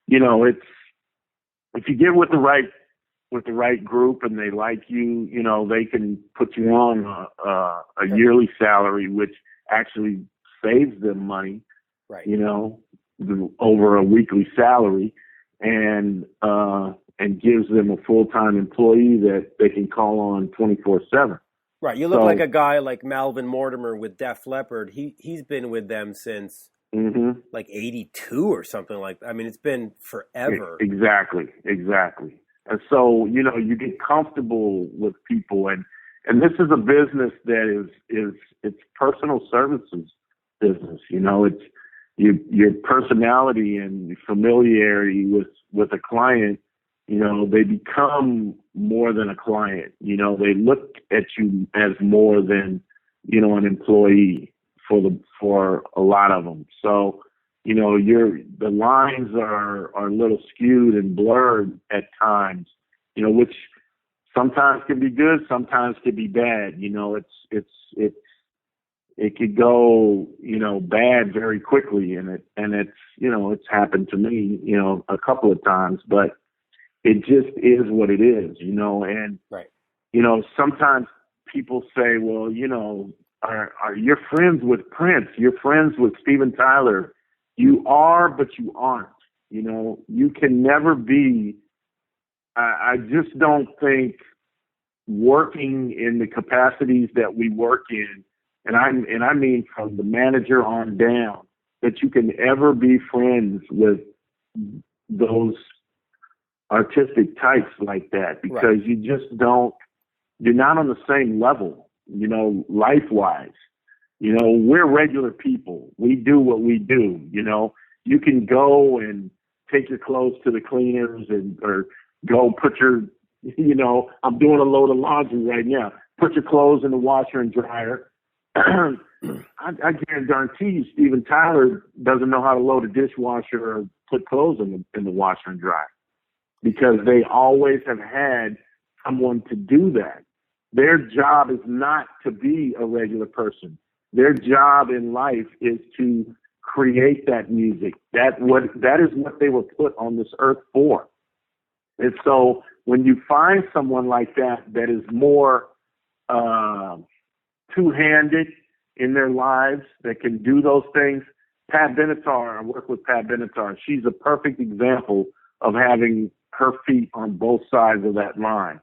it's, if you get with the right group and they like you, they can put you on a yearly salary, which actually saves them money, right? Over a weekly salary, and gives them a full-time employee that they can call on 24/7. Right. You look like a guy like Malvin Mortimer with Def Leppard. He's been with them since like 82 or something like that. It's been forever. Exactly. And so, you get comfortable with people, and this is a business that it's personal services business. It's your personality and familiarity with a client. They become more than a client. They look at you as more than, an employee for a lot of them. So, the lines are a little skewed and blurred at times, which sometimes can be good, sometimes can be bad. It could go, bad very quickly, and it's happened to me, a couple of times, but it just is what it is, and, right. Sometimes people say, well, are you friends with Prince? You're friends with Steven Tyler. You are, but you aren't. You can never be I just don't think working in the capacities that we work in, and I mean from the manager on down, that you can ever be friends with those artistic types like that, because right. you just don't, you're not on the same level, life-wise. We're regular people. We do what we do. You can go and take your clothes to the cleaners or go put your, I'm doing a load of laundry right now. Put your clothes in the washer and dryer. I guarantee you, Steven Tyler doesn't know how to load a dishwasher or put clothes in the washer and dryer, because they always have had someone to do that. Their job is not to be a regular person. Their job in life is to create that music. That is what they were put on this earth for. And so when you find someone like that is more two-handed in their lives, that can do those things. Pat Benatar, I work with Pat Benatar. She's a perfect example of having her feet on both sides of that line.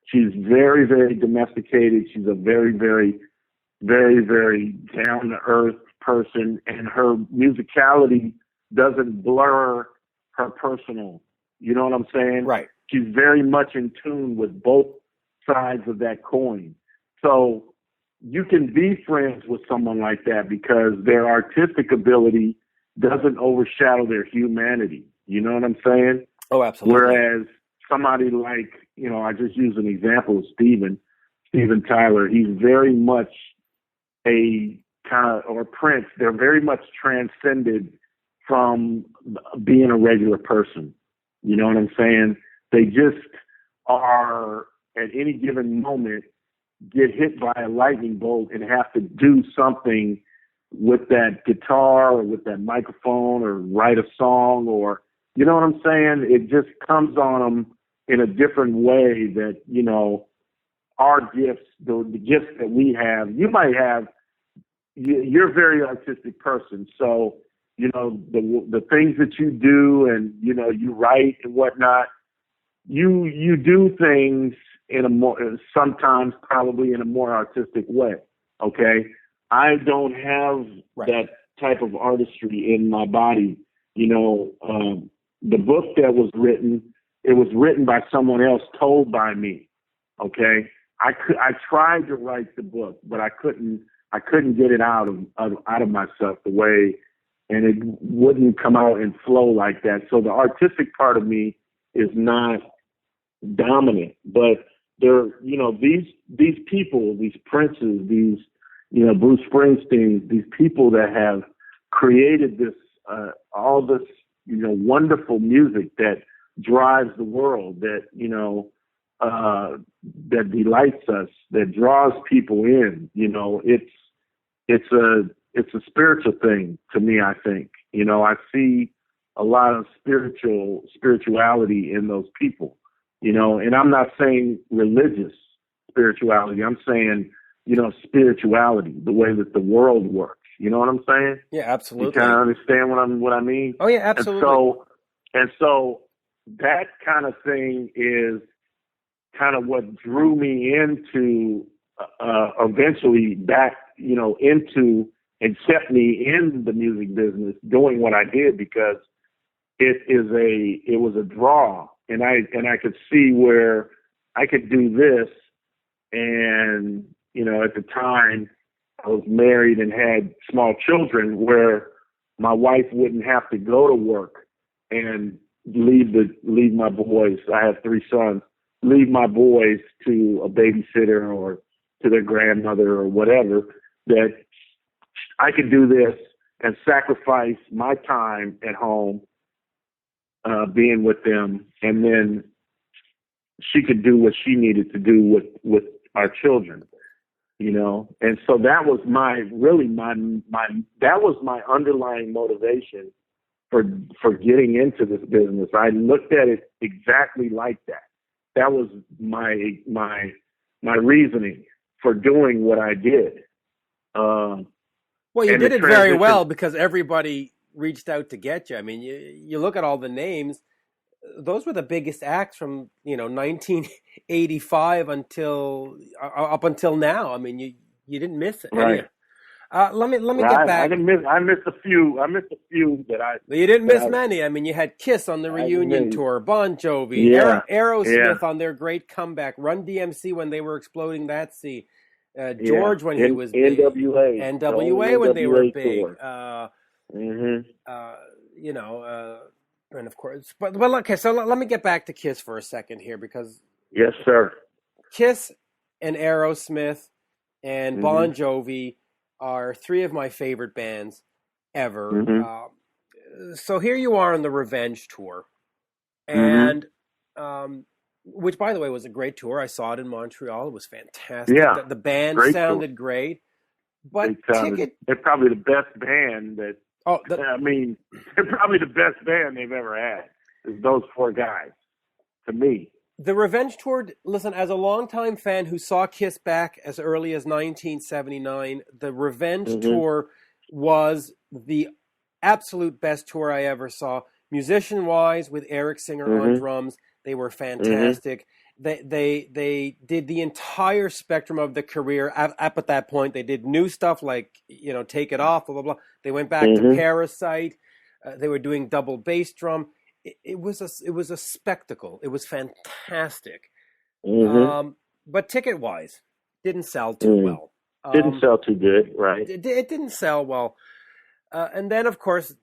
She's very, very domesticated. She's a very, very, very, very down-to-earth person, and her musicality doesn't blur her personal. You know what I'm saying? Right. She's very much in tune with both sides of that coin. So you can be friends with someone like that because their artistic ability doesn't overshadow their humanity. You know what I'm saying? Oh, absolutely. Whereas somebody like, I just use an example of Steven Tyler. He's very much a kind of, or Prince, they're very much transcended from being a regular person. You know what I'm saying? They just are, at any given moment, get hit by a lightning bolt and have to do something with that guitar or with that microphone or write a song, or, you know what I'm saying? It just comes on them in a different way that, our gifts, the gifts that we have, you might have, you're a very artistic person. So, the things that you do and, you write and whatnot, you do things in a more, sometimes probably in a more artistic way. Okay. I don't have that type of artistry in my body. The book that was written, it was written by someone else, told by me. Okay. I tried to write the book, but I couldn't get it out of myself the way, and it wouldn't come out and flow like that. So the artistic part of me is not dominant, but there, these people, these princes, these, Bruce Springsteen, these people that have created this, all this, wonderful music that drives the world, that, that delights us, that draws people in. It's a spiritual thing to me, I think. I see a lot of spirituality in those people, and I'm not saying religious spirituality. I'm saying, spirituality, the way that the world works. You know what I'm saying? Yeah, absolutely. You kind of understand what I mean? Oh yeah, absolutely. And so that kind of thing is kind of what drew me into eventually back, into and kept me in the music business doing what I did, because it was a draw, and I could see where I could do this. And, at the time I was married and had small children, where my wife wouldn't have to go to work and leave my boys. I have 3 sons. Leave my boys to a babysitter or to their grandmother or whatever, that I could do this and sacrifice my time at home, being with them, and then she could do what she needed to do with our children, And so that was my underlying motivation for getting into this business. I looked at it exactly like that. That was my reasoning for doing what I did. Well, you did it very well, because everybody reached out to get you. I mean, you look at all the names. those were the biggest acts from 1985 up until now. I mean, you didn't miss it. Right. Let me get back. I missed a few. I missed a few that I. You didn't miss many. I mean, you had Kiss on the reunion tour, Bon Jovi, Aerosmith on their great comeback, Run DMC when they were exploding that scene, George when he was big, NWA when they were big. And of course, but okay. So let me get back to Kiss for a second here, because yes, sir. Kiss and Aerosmith and Bon Jovi are three of my favorite bands ever. So here you are on the Revenge tour, and which, by the way, was a great tour. I saw it in Montreal. It was fantastic. Yeah, the band sounded great. But they're probably the best band that. I mean, they're probably the best band they've ever had. Is those four guys, to me. The Revenge tour, listen, as a longtime fan who saw Kiss back as early as 1979, the Revenge tour was the absolute best tour I ever saw. Musician-wise, with Eric Singer on drums, they were fantastic. They did the entire spectrum of the career. Up at that point, they did new stuff like, Take It Off, blah, blah, blah. They went back to Parasite. They were doing double bass drum. It was a spectacle. It was fantastic. But ticket-wise, didn't sell too well. Didn't sell too good, right? It didn't sell well. And then, of course,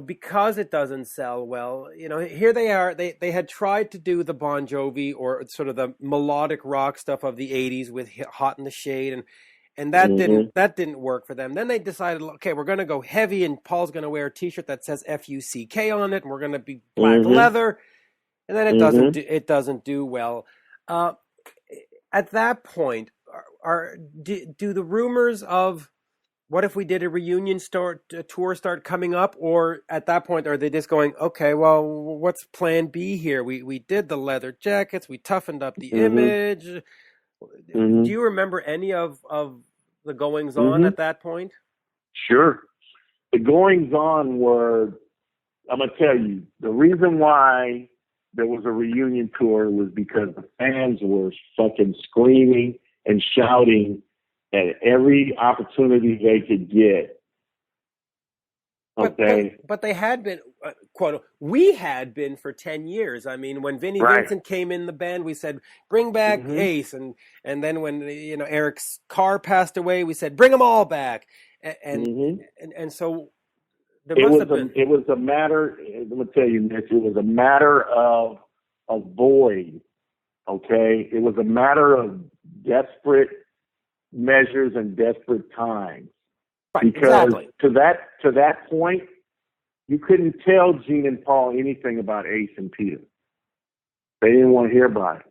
because it doesn't sell well, here they are. They had tried to do the Bon Jovi or sort of the melodic rock stuff of the 80s with Hot in the Shade, and that didn't work for them. Then they decided, okay, we're going to go heavy, and Paul's going to wear a T-shirt that says FUCK on it, and we're going to be black leather, and then it doesn't do well. At that point, do the rumors of what if we did a reunion tour start coming up, or at that point are they just going, okay, well, what's plan B here? We did the leather jackets, we toughened up the image. Do you remember any of the goings on at that point? Sure. The goings on were, I'm gonna tell you, the reason why there was a reunion tour was because the fans were fucking screaming and shouting at every opportunity they could get. Okay. But they had been, we had been for 10 years. I mean, when Vinnie Vincent came in the band, we said, bring back Ace. And then when, Eric's car passed away, we said, bring them all back. And so there must have been. It was a matter, let me tell you, Mitch, it was a matter of a void. Okay. It was a matter of desperate measures and desperate times. Right, because to that point, you couldn't tell Gene and Paul anything about Ace and Peter. They didn't want to hear about it.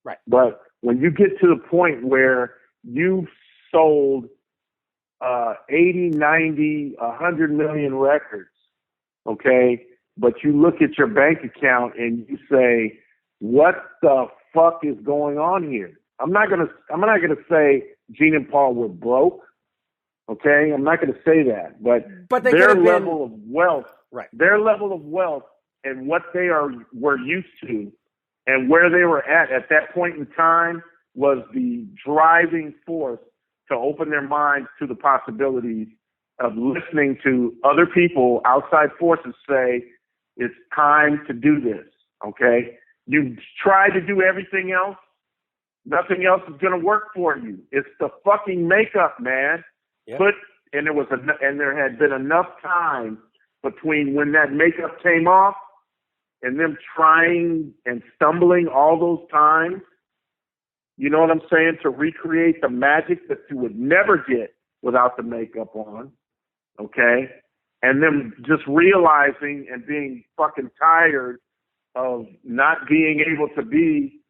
Right. But when you get to the point where you've sold 80, 90, 100 million records, okay, but you look at your bank account and you say, what the fuck is going on here? I'm not gonna say Gene and Paul were broke. Okay, I'm not going to say that, but their level of wealth, their level of wealth, and what they were used to, and where they were at that point in time, was the driving force to open their minds to the possibilities of listening to other people, outside forces, say it's time to do this. Okay, you try to do everything else, nothing else is going to work for you. It's the fucking makeup, man. Yep. And there had been enough time between when that makeup came off and them trying and stumbling all those times, you know what I'm saying, to recreate the magic that you would never get without the makeup on, okay? And them just realizing and being fucking tired of not being able to be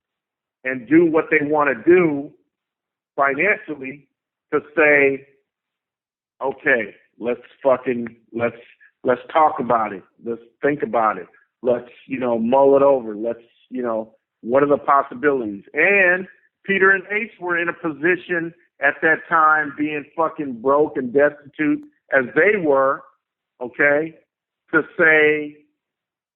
and do what they want to do financially, to say, okay, let's talk about it. Let's think about it. Let's, mull it over. Let's, what are the possibilities? And Peter and Ace were in a position at that time, being fucking broke and destitute as they were, okay, to say,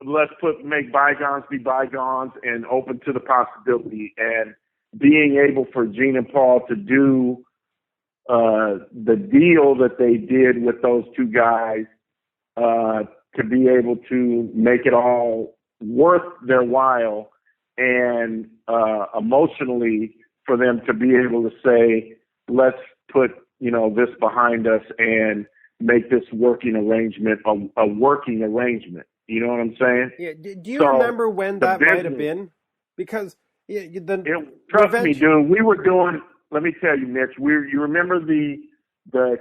make bygones be bygones and open to the possibility, and being able for Gene and Paul to do the deal that they did with those two guys, to be able to make it all worth their while, and emotionally for them to be able to say, let's put, this behind us and make this working arrangement a working arrangement. You know what I'm saying? Yeah. Do you remember when that might have been? Because trust me, dude, we were doing. Let me tell you, Mitch. You remember the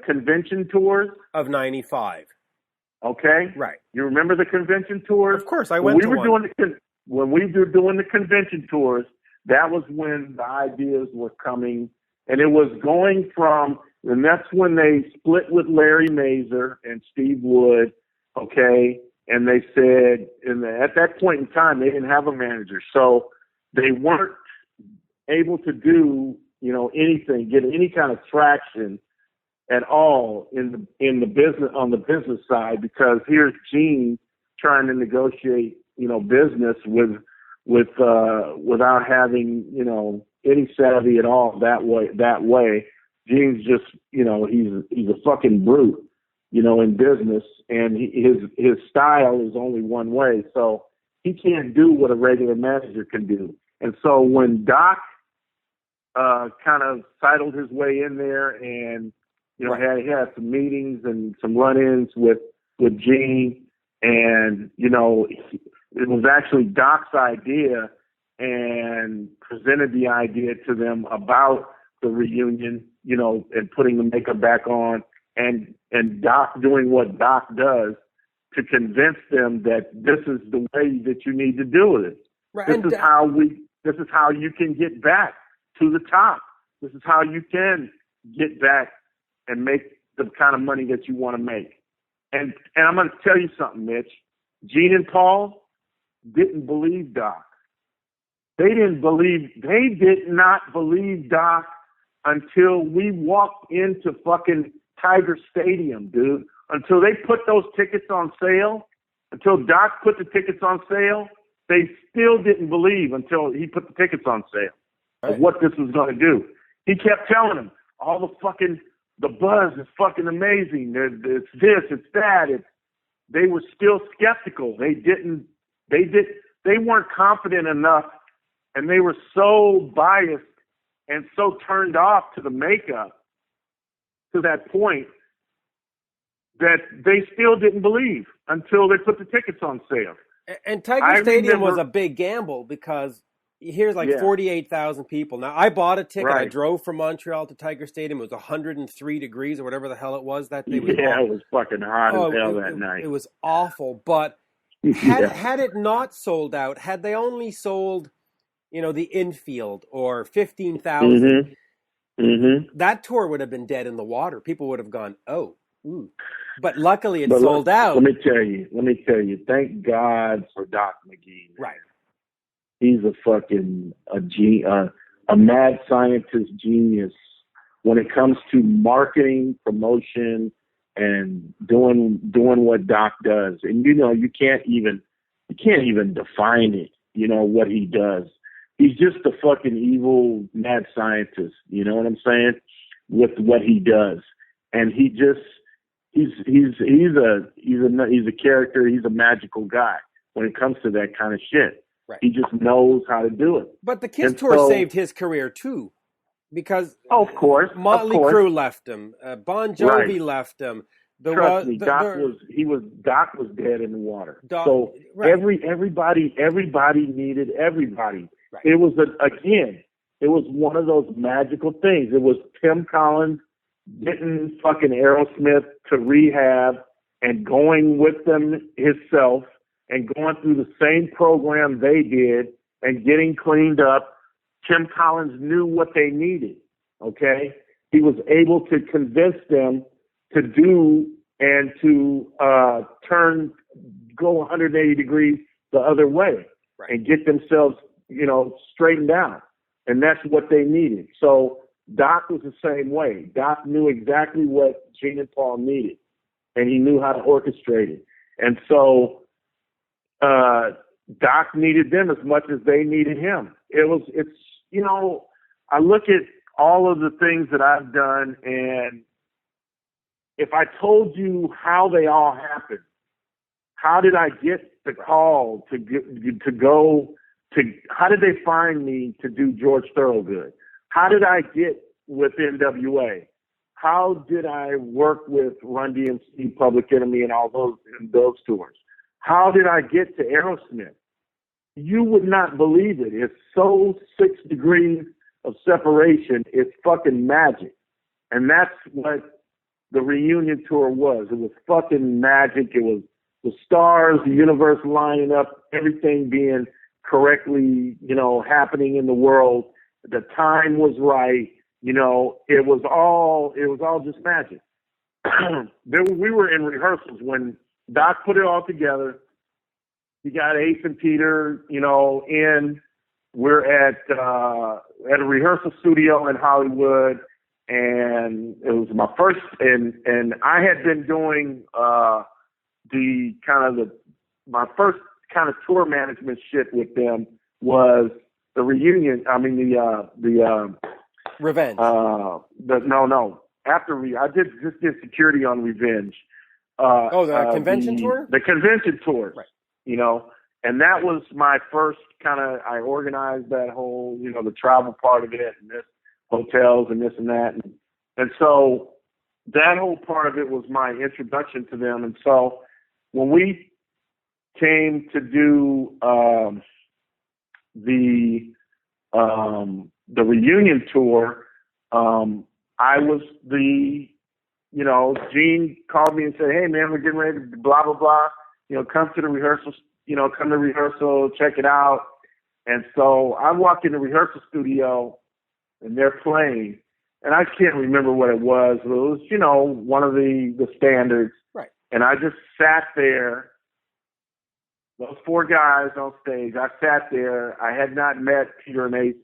convention tours of '95? Okay, right. You remember the convention tours? Of course, I went to one. When we were doing the convention tours, that was when the ideas were coming, and it was going from. And that's when they split with Larry Mazer and Steve Wood. Okay. And they said, at that point in time, they didn't have a manager, so they weren't able to do, anything, get any kind of traction at all in the business, on the business side, because here's Gene trying to negotiate, business without having, any savvy at all that way. Gene's just, he's a fucking brute, in business, and his style is only one way. So he can't do what a regular manager can do. And so when Doc kind of sidled his way in there and, had some meetings and some run-ins with Gene, and, it was actually Doc's idea, and presented the idea to them about the reunion, and putting the makeup back on, and Doc doing what Doc does to convince them that this is the way that you need to do it. Right. This is how you can get back to the top. This is how you can get back and make the kind of money that you want to make. And I'm going to tell you something, Mitch. Gene and Paul didn't believe Doc. They did not believe Doc until we walked into fucking Tiger Stadium, dude. Until they put those tickets on sale, until Doc put the tickets on sale, they still didn't believe until he put the tickets on sale of what this was going to do. He kept telling them, the buzz is fucking amazing. It's this, it's that. They were still skeptical. They weren't confident enough, and they were so biased and so turned off to the makeup to that point that they still didn't believe until they put the tickets on sale. And Tiger Stadium was a big gamble because here's 48,000 people. Now, I bought a ticket. Right. I drove from Montreal to Tiger Stadium. It was 103 degrees or whatever the hell it was that day. It was fucking hot as hell that night. It was awful. But had it not sold out, had they only sold, the infield or 15,000, that tour would have been dead in the water. People would have gone, oh, ooh. But luckily it sold out. Let me tell you, thank God for Doc McGee. Right. He's a mad scientist genius when it comes to marketing, promotion, and doing what Doc does. And you can't even define it, what he does. He's just a fucking evil mad scientist, you know what I'm saying? With what he does. And he's a character, he's a magical guy when it comes to that kind of shit. Right. He just knows how to do it. But the Kiss tour saved his career too, because of course, Motley Crue left him, Bon Jovi left him. Trust me, Doc was dead in the water. Everybody needed everybody. Right. It was one of those magical things. It was Tim Collins getting fucking Aerosmith to rehab and going with them himself, and going through the same program they did and getting cleaned up. Tim Collins knew what they needed, okay? He was able to convince them to do and to go 180 degrees the other way, right, and get themselves, straightened out. And that's what they needed. So Doc was the same way. Doc knew exactly what Gene and Paul needed, and he knew how to orchestrate it. And so Doc needed them as much as they needed him. It's, you know, I look at all of the things that I've done, and if I told you how they all happened, how did I get the call to go to, how did they find me to do George Thorogood? How did I get with NWA? How did I work with Run DMC, Public Enemy, and all those tours? How did I get to Aerosmith? You would not believe it. It's so 6 degrees of separation. It's fucking magic. And that's what the reunion tour was. It was fucking magic. It was the stars, the universe lining up, everything being correctly, you know, happening in the world. The time was right. You know, it was all just magic. We were in rehearsals when Doc put it all together. He got Ace and Peter, you know, in. We're at a rehearsal studio in Hollywood, and it was my first. And I had been doing my first kind of tour management shit with them was the reunion. I mean the Revenge. After I just did security on Revenge. The convention tour? The convention tours. Right. You know, and that was my first I organized that whole, you know, the travel part of it and this hotels and this and that. And so that whole part of it was my introduction to them. And so when we came to do the reunion tour, I was Gene called me and said, "Hey man, we're getting ready to blah, blah, blah. You know, come to rehearsal, check it out." And so I walked in the rehearsal studio and they're playing, and I can't remember what it was. But it was, you know, one of the standards. Right. And I just sat there, those 4 guys on stage. I sat there. I had not met Peter and Ace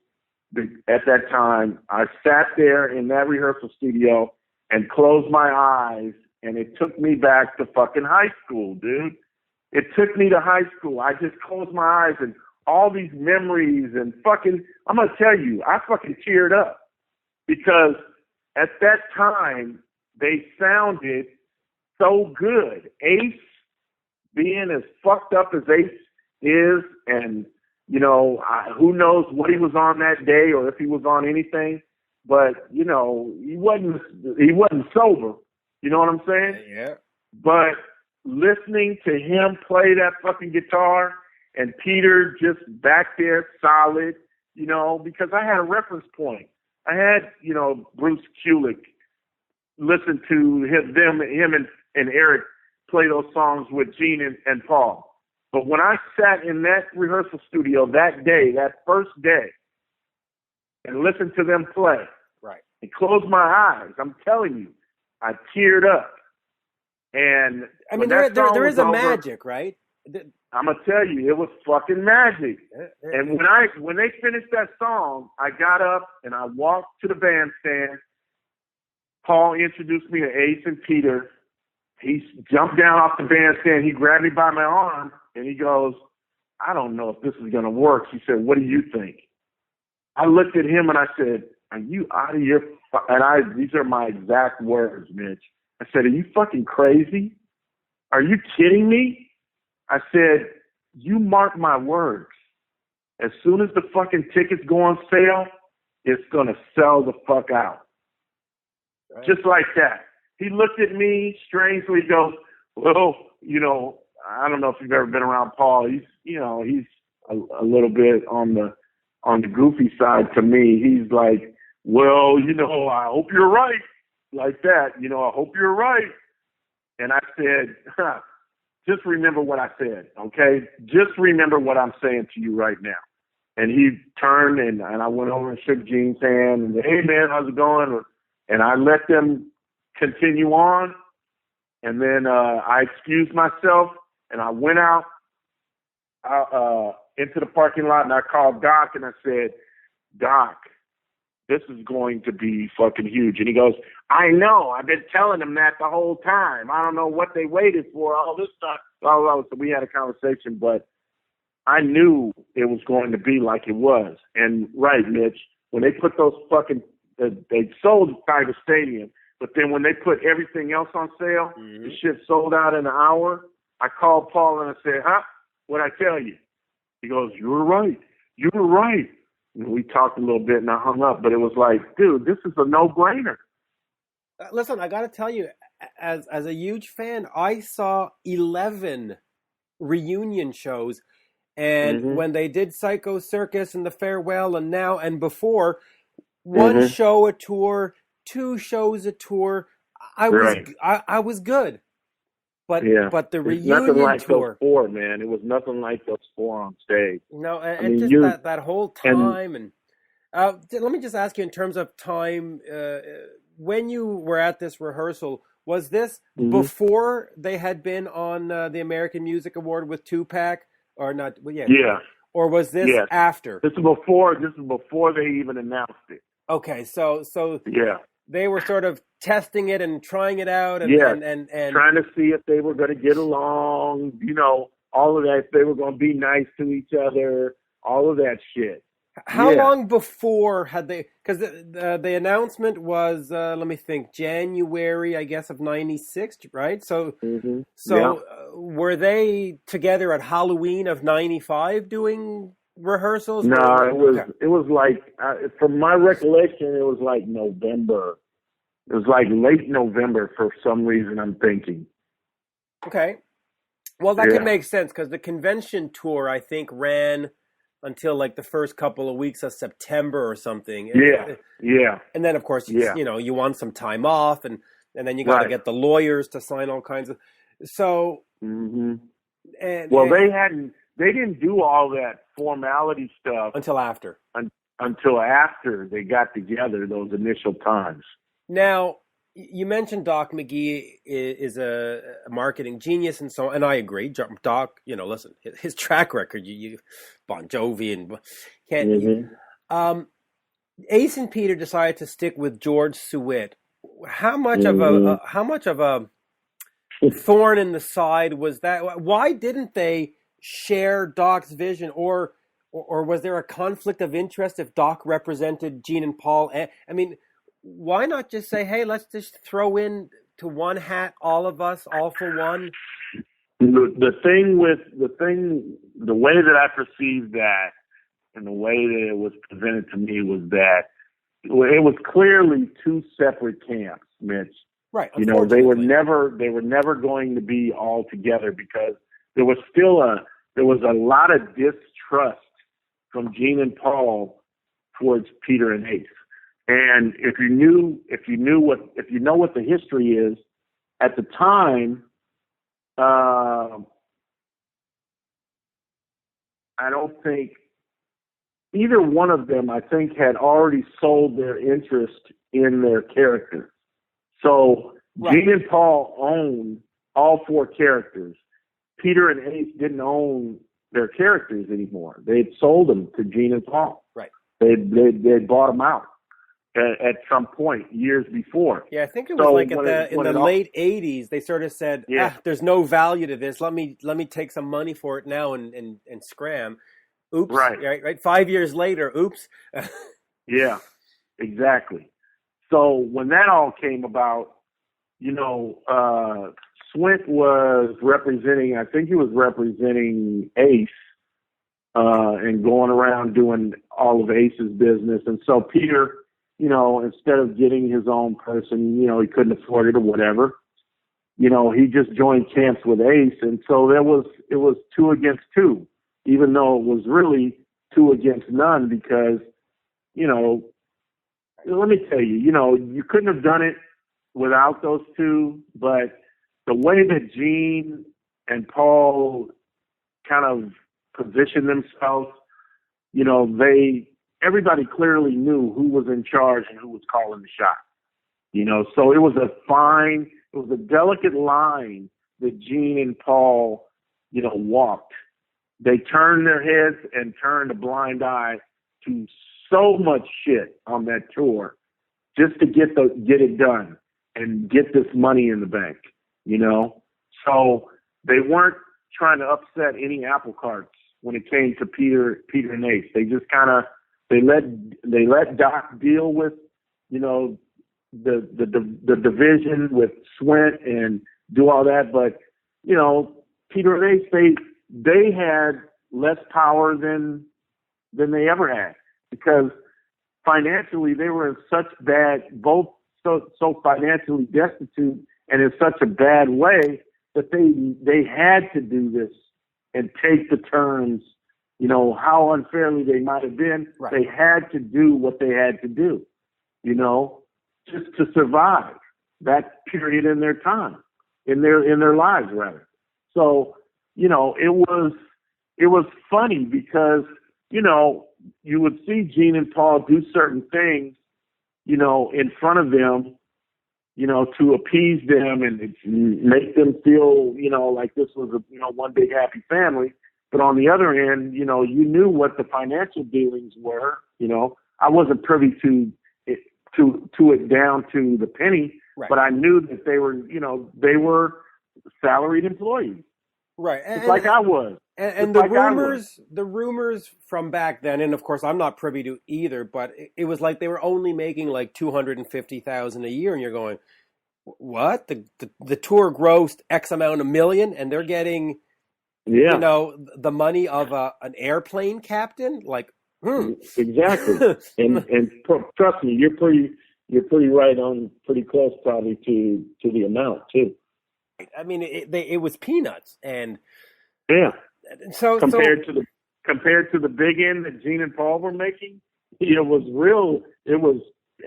at that time. I sat there in that rehearsal studio and closed my eyes, and it took me back to fucking high school, dude. It took me to high school. I just closed my eyes and all these memories and fucking, I'm going to tell you, I fucking teared up because at that time they sounded so good. Ace being as fucked up as Ace is, and, you know, who knows what he was on that day or if he was on anything, but, you know, he wasn't sober. You know what I'm saying? Yeah. But listening to him play that fucking guitar and Peter just back there solid, you know, because I had a reference point. I had, you know, Bruce Kulick listen to him and Eric play those songs with Gene and Paul. But when I sat in that rehearsal studio that day, that first day, and listened to them play, right, and closed my eyes, I'm telling you, I teared up. And I mean, there is a magic, right? I'm gonna tell you, it was fucking magic. And when they finished that song, I got up and I walked to the bandstand. Paul introduced me to Ace and Peter. He jumped down off the bandstand. He grabbed me by my arm and he goes, "I don't know if this is gonna work." He said, "What do you think?" I looked at him and I said, "Are you out of your?" These are my exact words, Mitch. I said, "Are you fucking crazy? Are you kidding me?" I said, "You mark my words. As soon as the fucking tickets go on sale, it's going to sell the fuck out." Right. Just like that. He looked at me strangely. He goes, "Well, you know, I don't know if you've ever been around Paul. He's a little bit on the goofy side to me. He's like, well, you know, I hope you're right." Like that, you know, "I hope you're right." And I said, just remember what I said, okay? Just remember what I'm saying to you right now. And he turned and I went over and shook Gene's hand and said, "Hey man, how's it going?" And I let them continue on. And then I excused myself and I went out into the parking lot and I called Doc and I said, "Doc, this is going to be fucking huge." And he goes, "I know. I've been telling them that the whole time. I don't know what they waited for, all this stuff." we had a conversation, but I knew it was going to be like it was. And right, Mitch, when they put those they sold Tiger Stadium, but then when they put everything else on sale, the shit sold out in an hour. I called Paul and I said, what'd I tell you? He goes, you were right. You were right. And we talked a little bit and I hung up, but it was like, dude, this is a no-brainer. Listen, I got to tell you, as a huge fan, I saw 11 reunion shows. And when they did Psycho Circus and the Farewell and before, one show a tour, 2 shows a tour, I was good. But the reunion nothing like tour, those 4, man. It was nothing like those 4 on stage. No, and just that whole time. Let me just ask you, in terms of time, when you were at this rehearsal, was this before they had been on the American Music Award with Tupac, or not? Well, yeah. Or was this after? This is before they even announced it. Okay, so yeah. They were sort of testing it and trying it out and trying to see if they were going to get along, all of that, if they were going to be nice to each other, all of that shit. How long before had they, because the announcement was, let me think, January, I guess, of 96, right? So were they together at Halloween of 95 doing rehearsals? No, it was like, from my recollection, it was like November. It was like late November for some reason, I'm thinking. Okay. Well, that could make sense, because the convention tour, I think, ran until like the first couple of weeks of September or something. Yeah. And then, of course, you want some time off, and then you got to get the lawyers to sign all kinds of. So. They didn't do all that formality stuff until after. Until after they got together, those initial times. Now, you mentioned Doc McGee is a marketing genius and so on, and I agree. Doc, listen, his track record, you Bon Jovi and Ace and Peter decided to stick with George Thorogood. How much of a thorn in the side was that? Why didn't they share Doc's vision, or was there a conflict of interest if Doc represented Gene and Paul? I mean, why not just say, hey, let's just throw in to one hat, all of us, all for one? The way that I perceived that, and the way that it was presented to me, was that it was clearly 2 separate camps, Mitch. Right. They were never going to be all together, because there was a lot of distrust from Gene and Paul towards Peter and Ace. And if you know what the history is, at the time, I don't think either one of them, I think, had already sold their interest in their characters. So Gene and Paul owned all 4 characters. Peter and Ace didn't own their characters anymore. They had sold them to Gene and Paul. Right. They bought them out at some point years before. Yeah, I think it was in the late 80s. They sort of said, "There's no value to this. Let me take some money for it now and scram." Oops. Right. 5 years later. Oops. Yeah, exactly. So when that all came about, Swint was representing, I think he was representing Ace, and going around doing all of Ace's business. And so Peter, instead of getting his own person, he couldn't afford it or whatever, he just joined camps with Ace. And so it was 2 against 2, even though it was really 2 against none, because, let me tell you, you couldn't have done it without those 2, but the way that Gene and Paul kind of positioned themselves, everybody clearly knew who was in charge and who was calling the shot. So it was a delicate line that Gene and Paul, walked. They turned their heads and turned a blind eye to so much shit on that tour just to get it done and get this money in the bank. So they weren't trying to upset any apple carts when it came to Peter and Ace. They just kind of they let Doc deal with, you know, the division with Swint and do all that. But, you know, Peter and Ace, they had less power than they ever had, because financially they were in such bad, both so financially destitute and in such a bad way that they had to do this and take the terms, you know, how unfairly they might have been. Right. They had to do what they had to do, you know, just to survive that period in their time, in their lives rather. So, you know, it was funny because, you know, you would see Gene and Paul do certain things, you know, in front of them, you know, to appease them and make them feel, you know, like this was a, you know, one big happy family. But on the other end, you know, you knew what the financial dealings were. You know, I wasn't privy to it down to the penny, right. But I knew that they were salaried employees. Right. Just like I was. And the rumors from back then, and of course I'm not privy to either, but it was like they were only making like $250,000 a year, and you're going, what? The tour grossed X amount of million, and they're getting, you know, the money of an airplane captain? Like, Exactly. and trust me, you're pretty right on, pretty close probably to the amount too. I mean, it was peanuts, and yeah. So compared to the big end that Gene and Paul were making, it was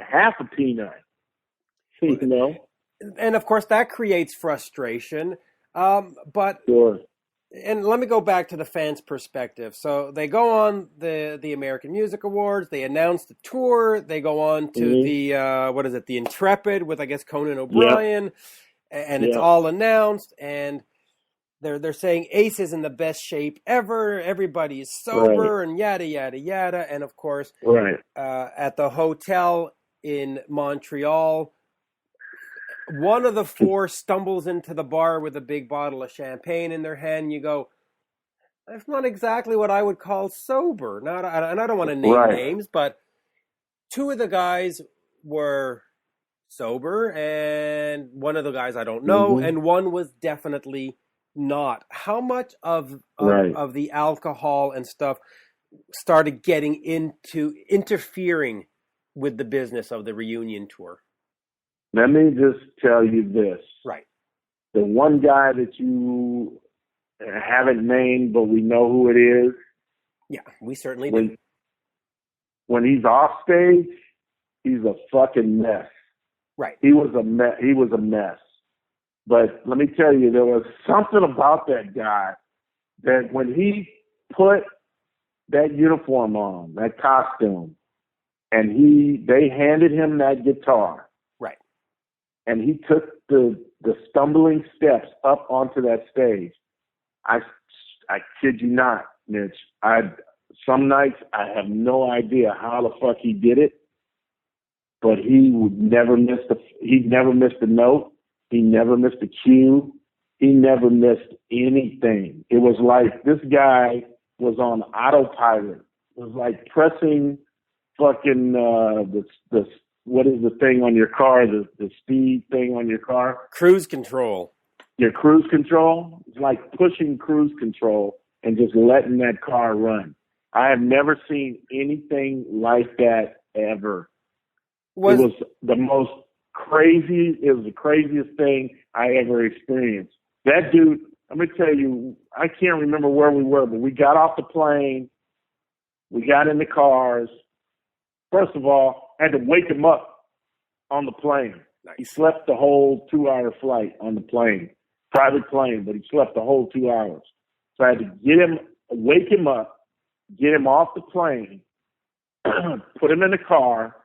half a peanut. You know? And of course that creates frustration. But sure. And let me go back to the fans' perspective. So they go on the American Music Awards, they announce the tour, they go on to the Intrepid with, I guess, Conan O'Brien, and it's all announced, and they're saying Ace is in the best shape ever, everybody is sober, and yada, yada, yada. And of course, at the hotel in Montreal, one of the four stumbles into the bar with a big bottle of champagne in their hand, and you go, that's not exactly what I would call sober. And I don't want to name names, but two of the guys were sober, and one of the guys I don't know, and one was definitely not. How much of the alcohol and stuff started getting into interfering with the business of the reunion tour? Let me just tell you this. Right. The one guy that you haven't named, but we know who it is. Yeah, we certainly do. When he's off stage, he's a fucking mess. Right. He was a mess. But let me tell you, there was something about that guy that when he put that uniform on, that costume, and they handed him that guitar. Right. And he took the stumbling steps up onto that stage. I kid you not, Mitch. Some nights I have no idea how the fuck he did it, but he never missed a note. He never missed a cue. He never missed anything. It was like this guy was on autopilot. It was like pressing fucking the what is the thing on your car? The speed thing on your car? Cruise control. Your cruise control? It's like pushing cruise control and just letting that car run. I have never seen anything like that ever. It was the craziest thing I ever experienced. That dude, let me tell you, I can't remember where we were, but we got off the plane. We got in the cars. First of all, I had to wake him up on the plane. Nice. He slept the whole 2-hour flight on the plane. Private plane, but he slept the whole 2 hours. So I had to wake him up, get him off the plane, put him in the car.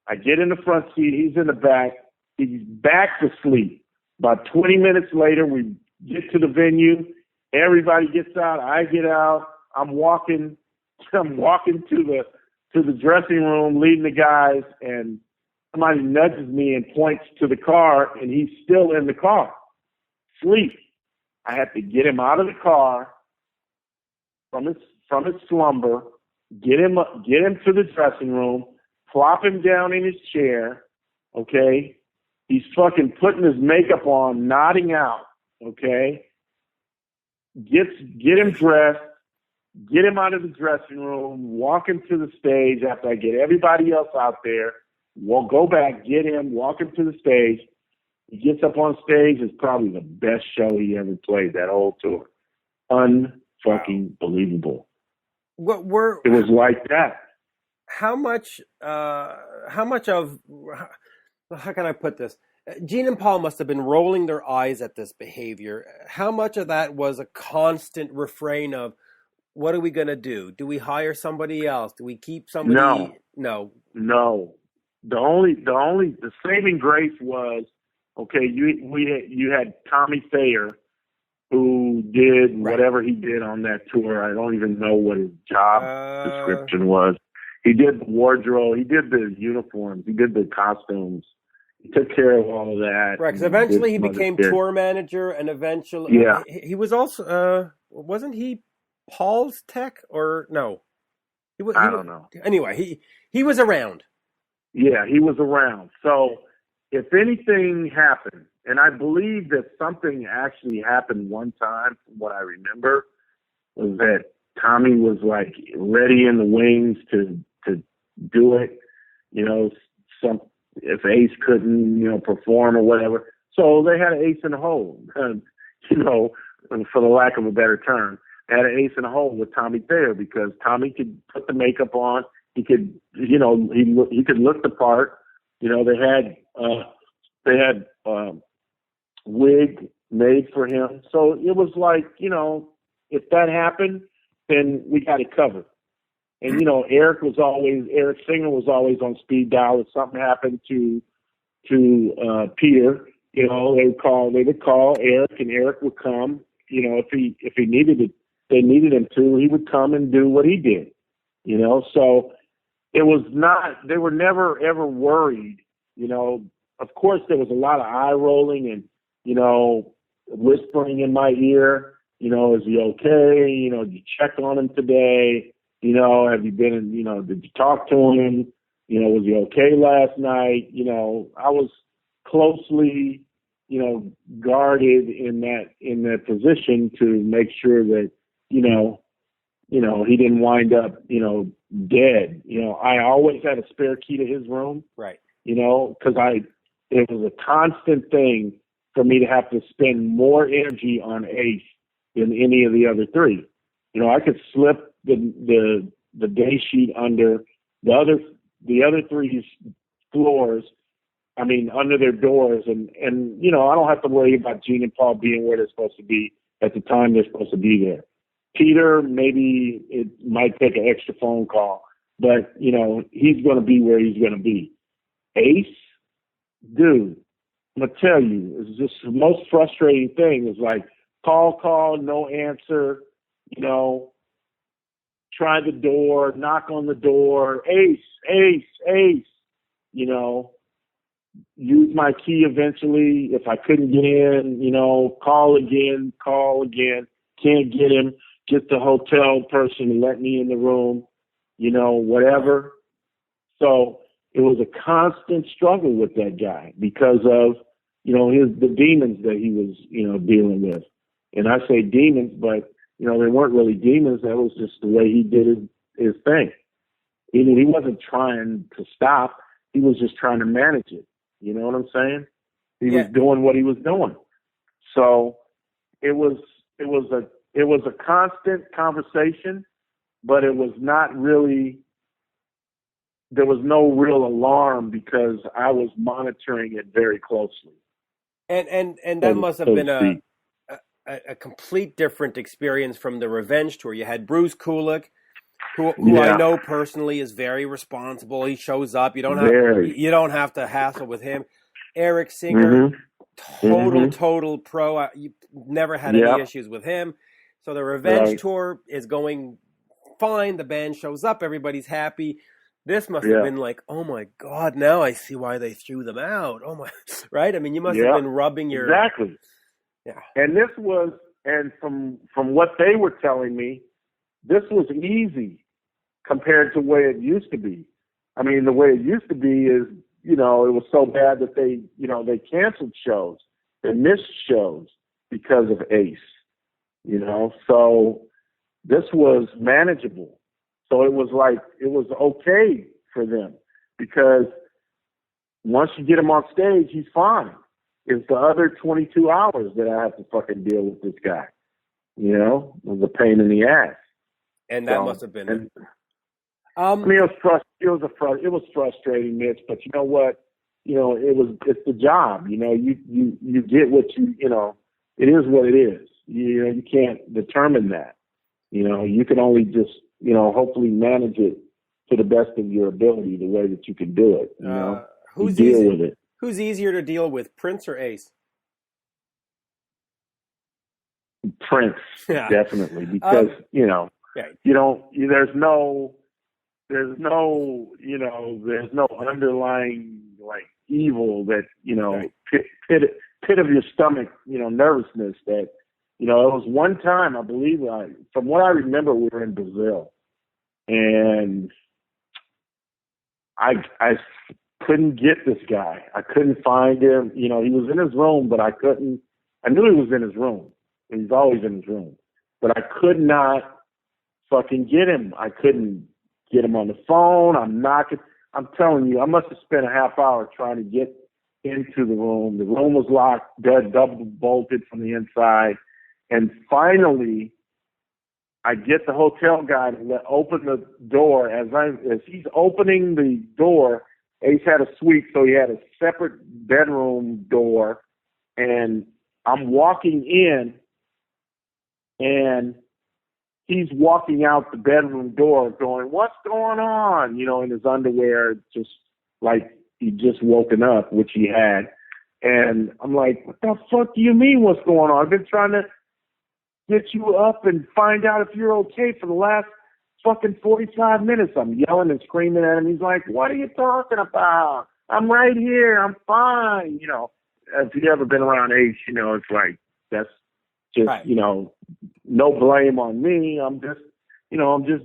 I get in the front seat. He's in the back. He's back to sleep. About 20 minutes later, we get to the venue. Everybody gets out. I get out. I'm walking to the dressing room, leading the guys, and somebody nudges me and points to the car, and he's still in the car, asleep. I had to get him out of the car from his slumber, get him to the dressing room, plop him down in his chair, okay? He's fucking putting his makeup on, nodding out, okay? Get him dressed, get him out of the dressing room, walk him to the stage after I get everybody else out there. We'll go back, get him, walk him to the stage. He gets up on stage. It's probably the best show he ever played, that whole tour. Unfucking believable. It was like that. How much of, how can I put this? Gene and Paul must have been rolling their eyes at this behavior. How much of that was a constant refrain of, what are we going to do? Do we hire somebody else? Do we keep somebody? No. The saving grace was, okay, you had Tommy Thayer, who did whatever he did on that tour. I don't even know what his job description was. He did the wardrobe. He did the uniforms. He did the costumes. He took care of all of that. Right, because eventually he became tour manager, and eventually he was also wasn't he Paul's tech or no? I don't know. Anyway, he was around. Yeah, he was around. So if anything happened, and I believe that something actually happened one time, from what I remember, was that Tommy was like ready in the wings to do it. You know, if Ace couldn't, perform or whatever. So they had an ace in the hole, for the lack of a better term. They had an ace in the hole with Tommy Thayer because Tommy could put the makeup on. He could, he could look the part. They had wig made for him. So it was like, if that happened, then we got it covered. And, Eric Singer was always on speed dial. If something happened to Peter, they would call Eric, and Eric would come. If he needed it, they needed him to, he would come and do what he did. So it was not, they were never ever worried. Of course there was a lot of eye rolling and, whispering in my ear, is he okay? Did you check on him today? Have you been in, did you talk to him? Was he okay last night? I was closely, guarded in that position to make sure that, he didn't wind up, dead. I always had a spare key to his room. Right. Because it was a constant thing for me to have to spend more energy on Ace than any of the other three. I could slip the day sheet under the other three's floors. I mean, under their doors, and I don't have to worry about Gene and Paul being where they're supposed to be at the time they're supposed to be there. Peter, maybe it might take an extra phone call, but he's going to be where he's going to be. Ace, dude, I'm gonna tell you, it's just the most frustrating thing is like call, no answer. Try the door, knock on the door, Ace. Use my key eventually. If I couldn't get in, call again. Can't get him. Get the hotel person to let me in the room. Whatever. So it was a constant struggle with that guy because of, the demons that he was, dealing with. And I say demons, but, they weren't really demons. That was just the way he did his thing. He wasn't trying to stop. He was just trying to manage it. You know what I'm saying? He was doing what he was doing. So it was a constant conversation, but it was not really, there was no real alarm because I was monitoring it very closely. And that must have been a complete different experience from the Revenge tour. You had Bruce Kulick, who I know personally is very responsible. He shows up. You don't have to hassle with him. Eric Singer, total pro. You never had any issues with him. So the Revenge tour is going fine. The band shows up. Everybody's happy. This must have been like, oh my God, now I see why they threw them out. Oh my, right? I mean, you must have been rubbing your... Exactly. Yeah. And this was And from what they were telling me, this was easy compared to the way it used to be. I mean, the way it used to be is, it was so bad that they canceled shows. They missed shows because of Ace, So this was manageable. So it was okay for them because once you get him on stage, he's fine. It's the other 22 hours that I have to fucking deal with this guy. It was a pain in the ass. And that must have been it. I mean, it was frustrating, Mitch. But you know what? It's the job. You get what it is what it is. You can't determine that. You can only just hopefully manage it to the best of your ability, the way that you can do it. Who's deal easy, with it. Who's easier to deal with, Prince or Ace? Prince, definitely, because there's no underlying like evil that pit of your stomach, nervousness that it was one time I believe from what I remember we were in Brazil and I couldn't get this guy. I couldn't find him. He was in his room, but I couldn't. I knew he was in his room. He's always in his room, but I could not fucking get him. I couldn't get him on the phone. I'm knocking. I'm telling you, I must have spent a half hour trying to get into the room. The room was locked, double bolted from the inside. And finally, I get the hotel guy to open the door. As he's opening the door, Ace had a suite, so he had a separate bedroom door. And I'm walking in, and he's walking out the bedroom door going, "What's going on?" In his underwear, just like he'd just woken up, which he had. And I'm like, "What the fuck do you mean what's going on? I've been trying to get you up and find out if you're okay for the last fucking 45 minutes. I'm yelling and screaming at him. He's like, "What are you talking about? I'm right here. I'm fine." If you've ever been around Ace, it's like, that's just, right. No blame on me. I'm just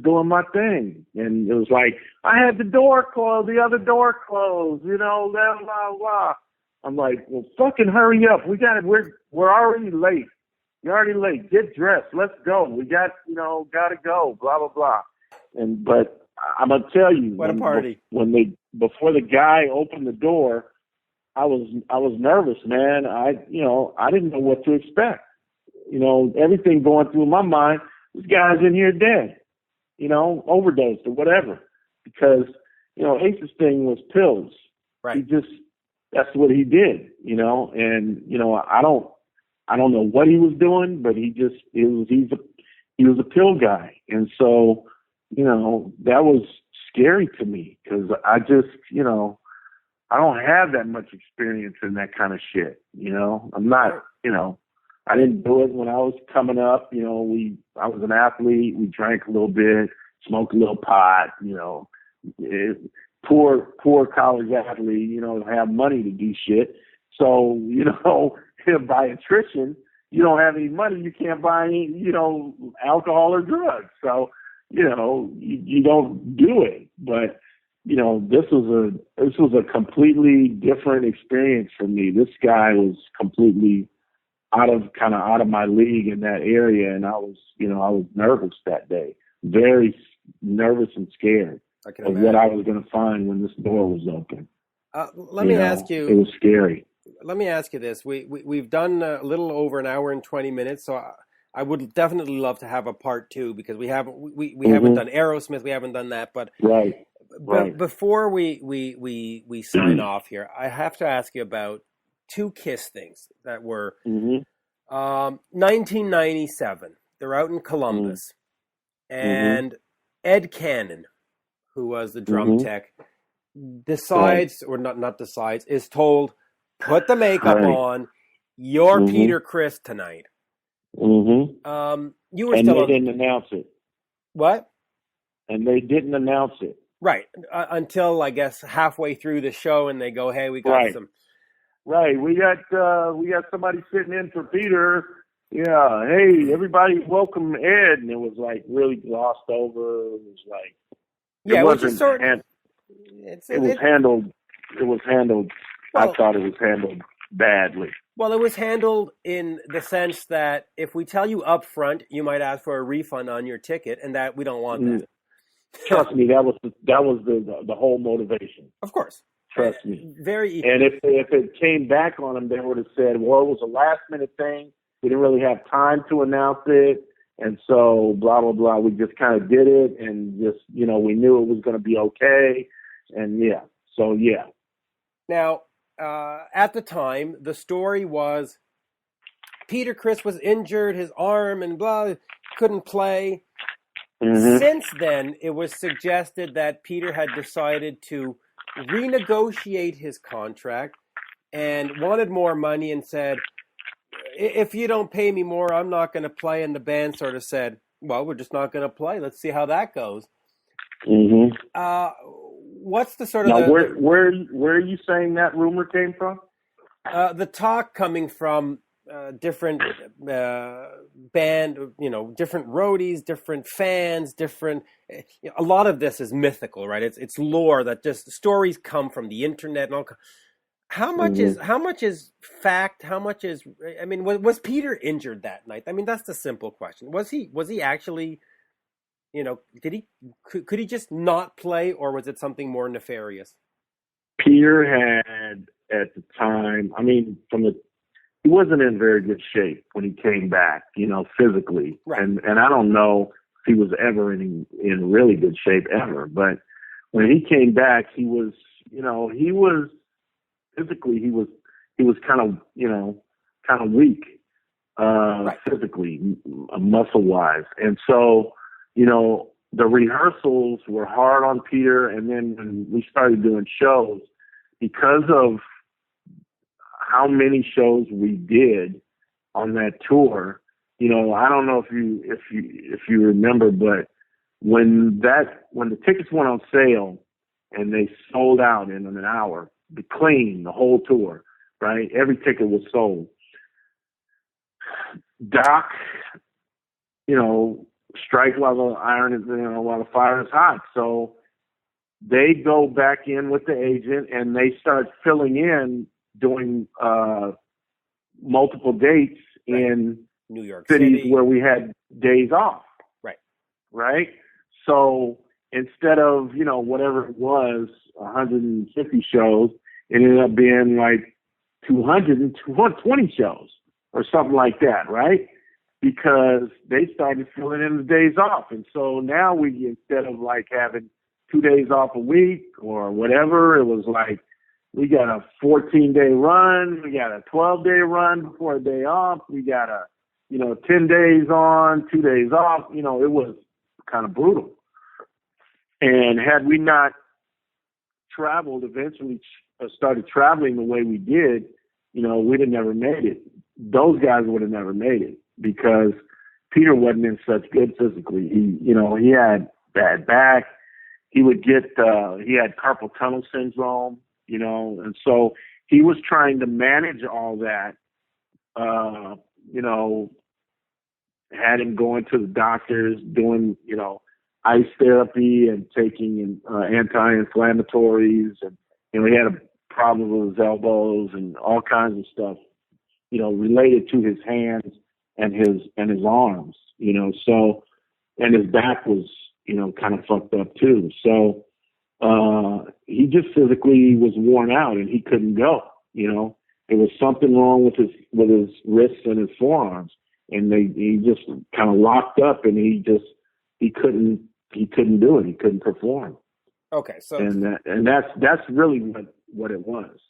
doing my thing. And it was like, I had the door closed, the other door closed, blah, blah, blah. I'm like, well, fucking hurry up. We're already late. You're already late. Get dressed. Let's go. We got to go, blah, blah, blah. But I'm going to tell you, what a party. Before the guy opened the door, I was nervous, man. I didn't know what to expect. Everything going through my mind, this guy's in here dead, overdosed or whatever. Because, Ace's thing was pills. Right. That's what he did, and, I don't know what he was doing, but he was a pill guy. And so, that was scary to me because I just, I don't have that much experience in that kind of shit. I'm not, I didn't do it when I was coming up. I was an athlete. We drank a little bit, smoked a little pot, poor college athlete, have money to do shit. So, by attrition, you don't have any money. You can't buy any, alcohol or drugs. So, you don't do it. But, this was a completely different experience for me. This guy was completely out of my league in that area. And I was nervous that day, very nervous and scared of what I was going to find when this door was open. Let me ask you. It was scary. Let me ask you this. We've done a little over an hour and 20 minutes, so I would definitely love to have a part two because we haven't done Aerosmith, we haven't done that, but right. Before we sign off here, I have to ask you about two Kiss things that were 1997. They're out in Columbus, and Ed Cannon, who was the drum tech, decides or not decides is told, put the makeup on. You're Peter Criss tonight. You were and still. They didn't announce it. What? And they didn't announce it. Right. Until I guess halfway through the show, and they go, "Hey, we got some." Right. We got somebody sitting in for Peter, Yeah, hey, everybody, welcome Ed. And it was like really glossed over. It was like, Yeah, it which is wasn't, sort of, it was handled, I well, thought it was handled badly. well, it was handled in the sense that if we tell you up front, you might ask for a refund on your ticket, and that we don't want that. Trust me, that was the whole motivation. Of course. Trust me. Very. And if it came back on them, they would have said, well, it was a last minute thing. We didn't really have time to announce it. And so blah, blah, blah. We just kind of did it and just, we knew it was going to be okay. And yeah. So yeah. Now, at the time, the story was Peter Criss was injured, his arm and blah, couldn't play. Mm-hmm. Since then, it was suggested that Peter had decided to renegotiate his contract and wanted more money and said, if you don't pay me more, I'm not going to play. And the band sort of said, well, we're just not going to play. Let's see how that goes. Mm-hmm. What's the sort of... Now, where are you saying that rumor came from? The talk coming from different band, different roadies, different fans, a lot of this is mythical, right? It's lore that just stories come from the internet and all. How much is fact? How much is, was Peter injured that night? I mean, that's the simple question. Was he actually, could he just not play, or was it something more nefarious? Peter had at the time, he wasn't in very good shape when he came back, physically. Right. And I don't know if he was ever in really good shape ever. But when he came back, he was physically, he was kind of weak, right. Physically, muscle wise. And so, the rehearsals were hard on Peter. And then when we started doing shows, because of how many shows we did on that tour, I don't know if you remember, but when the tickets went on sale and they sold out in an hour, the whole tour, right? Every ticket was sold. Doc, strike while the fire is hot. So they go back in with the agent and they start filling in, doing multiple dates in New York cities City, where we had days off. Right. So instead of, whatever it was, 150 shows, it ended up being like 200 and 220 shows or something like that. Right. Because they started filling in the days off. And so now instead of like having 2 days off a week or whatever, it was like, we got a 14-day run. We got a 12-day run before a day off. We got 10 days on, 2 days off. It was kind of brutal. And had we not traveled, eventually started traveling the way we did, we'd have never made it. Those guys would have never made it because Peter wasn't in such good physically. He had bad back. He had carpal tunnel syndrome. And so he was trying to manage all that, had him going to the doctors, doing, ice therapy and taking anti-inflammatories. And, he had a problem with his elbows and all kinds of stuff, related to his hands and his arms, so, and his back was, kind of fucked up too. So, he just physically was worn out and he couldn't go, there was something wrong with his wrists and his forearms, and he just kind of locked up and he couldn't do it. He couldn't perform. Okay. So, and that's really what it was.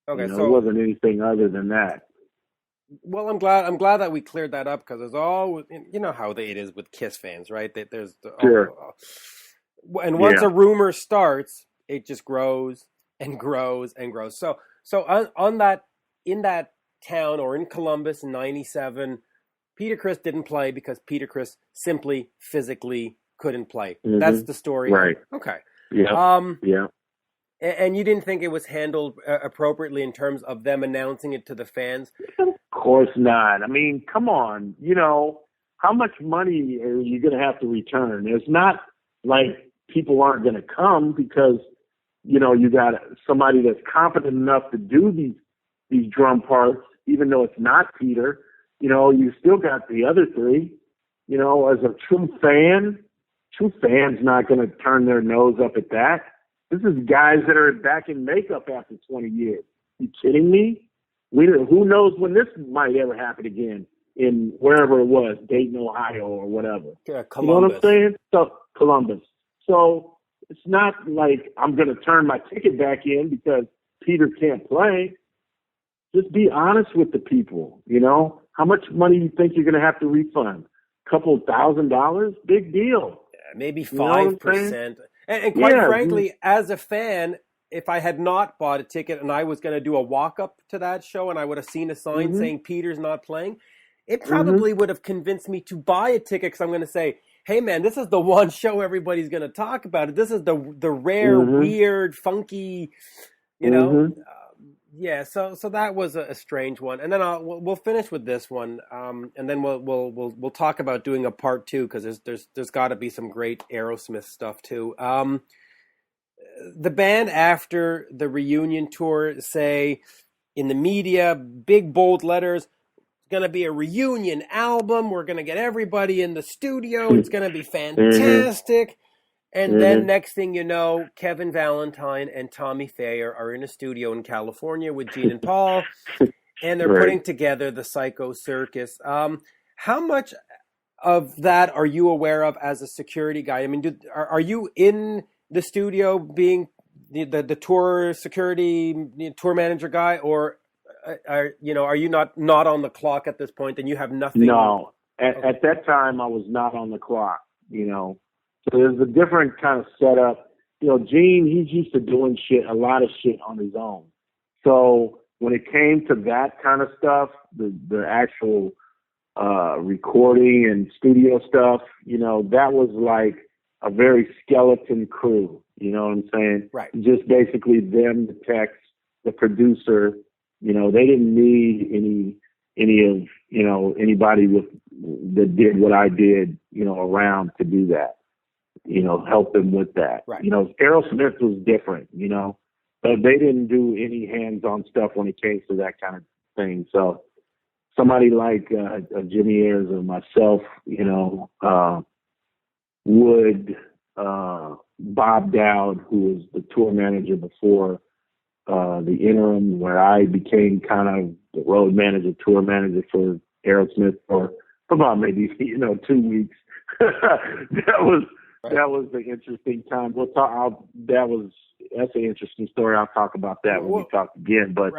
Okay. So it wasn't anything other than that. Well, I'm glad that we cleared that up, because there's always, how it is with Kiss fans, right? That there's sure. And once a rumor starts, it just grows and grows and grows. So on that, in that town, or in Columbus in '97, Peter Criss didn't play because Peter Criss simply physically couldn't play. Mm-hmm. That's the story. Right. Okay. Yeah. Yeah. And you didn't think it was handled appropriately in terms of them announcing it to the fans? Of course not. I mean, come on. You know, how much money are you going to have to return? It's not like people aren't going to come because, you know, you got somebody that's competent enough to do these drum parts, even though it's not Peter. You know, you still got the other three. You know, as a true fan's not going to turn their nose up at that. This is guys that are back in makeup after 20 years. You kidding me? Who knows when this might ever happen again in wherever it was, Dayton, Ohio, or whatever. Yeah, Columbus. You know what I'm saying? So Columbus. So it's not like I'm going to turn my ticket back in because Peter can't play. Just be honest with the people. You know, how much money you think you're going to have to refund? Couple $1,000, big deal. Yeah, maybe 5%. And quite frankly, as a fan, if I had not bought a ticket and I was going to do a walk-up to that show and I would have seen a sign saying Peter's not playing, it probably would have convinced me to buy a ticket because I'm going to say, hey, man, this is the one show everybody's going to talk about. This is the rare, weird, funky, you know. Yeah, so that was a strange one, and then we'll finish with this one, and then we'll talk about doing a part 2 because there's got to be some great Aerosmith stuff too. The band after the reunion tour say in the media, big bold letters, it's going to be a reunion album. We're going to get everybody in the studio. It's going to be fantastic. And then next thing you know, Kevin Valentine and Tommy Thayer are in a studio in California with Gene and Paul, and they're putting together the Psycho Circus. How much of that are you aware of as a security guy? I mean, are you in the studio being the tour security tour manager guy, or are you not on the clock at this point and you have nothing? No, at that time I was not on the clock. You know. So there's a different kind of setup. You know, Gene, he's used to doing a lot of shit on his own. So when it came to that kind of stuff, the actual recording and studio stuff, you know, that was like a very skeleton crew. You know what I'm saying? Right. Just basically them, the techs, the producer. You know, they didn't need any of, you know, anybody that did what I did, you know, around to do that. You know, help them with that. Right. You know, Aerosmith was different, you know, but they didn't do any hands-on stuff when it came to that kind of thing. So somebody like Jimmy Ayers or myself, you know, Bob Dowd, who was the tour manager before the interim, where I became kind of the road manager, tour manager for Aerosmith for about maybe, you know, 2 weeks. That was the interesting time. We'll talk. That's an interesting story. I'll talk about that when we talk again. But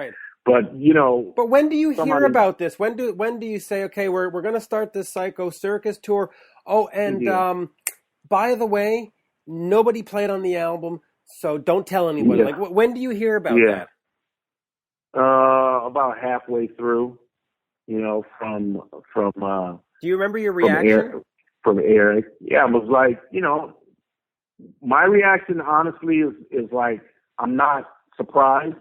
you know. But when do you hear about this? When do you say, okay, we're going to start this Psycho Circus tour? Oh, and by the way, nobody played on the album, so don't tell anyone. Yeah. Like, when do you hear about that? About halfway through. You know, from. Do you remember your reaction? From Eric. Yeah, it was like, you know, my reaction honestly is like, I'm not surprised.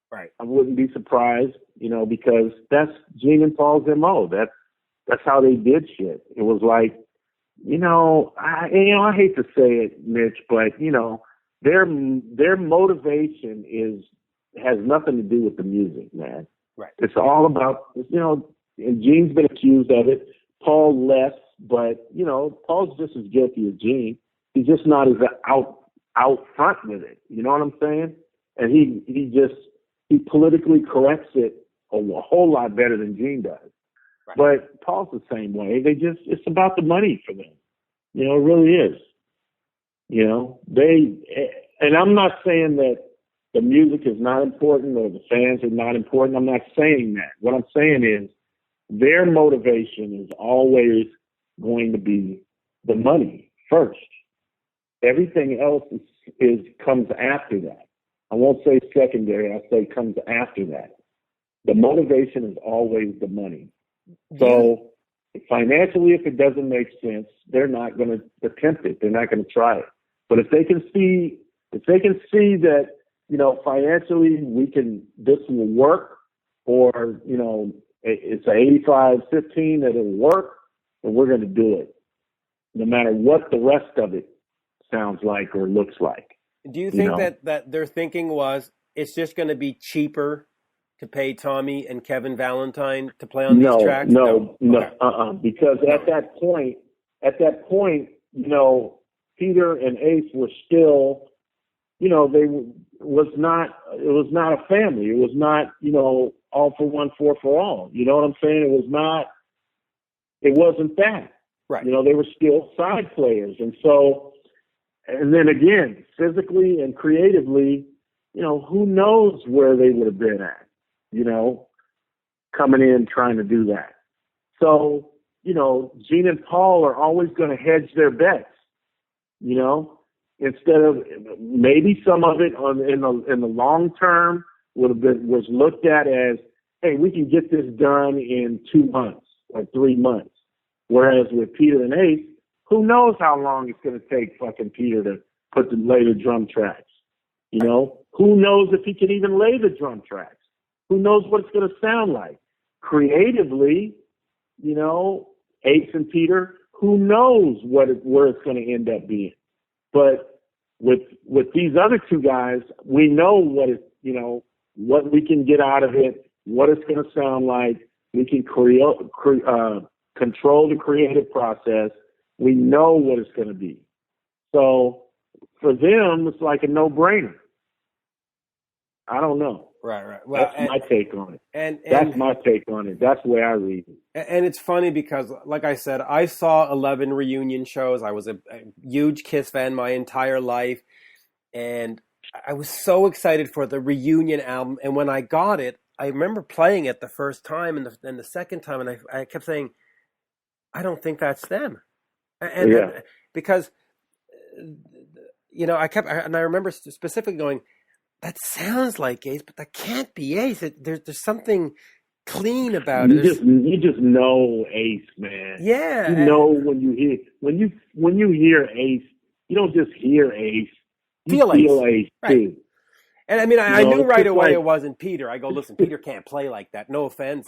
Right. I wouldn't be surprised, you know, because that's Gene and Paul's MO. That's how they did shit. It was like, you know, I hate to say it, Mitch, but you know, their motivation has nothing to do with the music, man. Right. It's all about, you know, and Gene's been accused of it. Paul less. But, you know, Paul's just as guilty as Gene. He's just not as out front with it. You know what I'm saying? And he politically corrects it a whole lot better than Gene does. Right. But Paul's the same way. It's about the money for them. You know, it really is. You know, and I'm not saying that the music is not important or the fans are not important. I'm not saying that. What I'm saying is their motivation is always going to be the money first. Everything else comes after that. I won't say secondary. I'll say comes after that. The motivation is always the money. So financially, if it doesn't make sense, they're not going to attempt it. They're not going to try it. But if they can see that, you know, financially this will work, or, you know, it's an 85-15 that it'll work, and we're going to do it, no matter what the rest of it sounds like or looks like. Do you think that their thinking was it's just going to be cheaper to pay Tommy and Kevin Valentine to play on these tracks? No. Okay. Because at that point, Peter and Ace were still, it was not a family. It was not, all for one, four for all. You know what I'm saying? It wasn't that. Right. They were still side players. And so, and then again, physically and creatively, who knows where they would have been at, coming in trying to do that. So, Gene and Paul are always going to hedge their bets, instead of maybe some of it in the long term was looked at as, hey, we can get this done in 2 months or 3 months. Whereas with Peter and Ace, who knows how long it's going to take fucking Peter to lay the drum tracks? Who knows if he can even lay the drum tracks? Who knows what it's going to sound like? Creatively, Ace and Peter, who knows where it's going to end up being? But with these other two guys, we know what we can get out of it, what it's going to sound like. We can control the creative process. We know what it's going to be. So for them, it's like a no-brainer. I don't know. Right. Well, that's my take on it. And that's my take on it. That's the way I read it. And it's funny because, like I said, I saw 11 reunion shows. I was a huge Kiss fan my entire life. And I was so excited for the reunion album. And when I got it, I remember playing it the first time and the second time. And I kept saying, I don't think that's them. And because, I remember specifically going, that sounds like Ace, but that can't be Ace. There's something clean about it. You just know Ace, man. Yeah. When you hear Ace, you don't just hear Ace. You feel Ace right. too. And I mean, I knew right away it wasn't Peter. I go, listen, Peter can't play like that. No offense.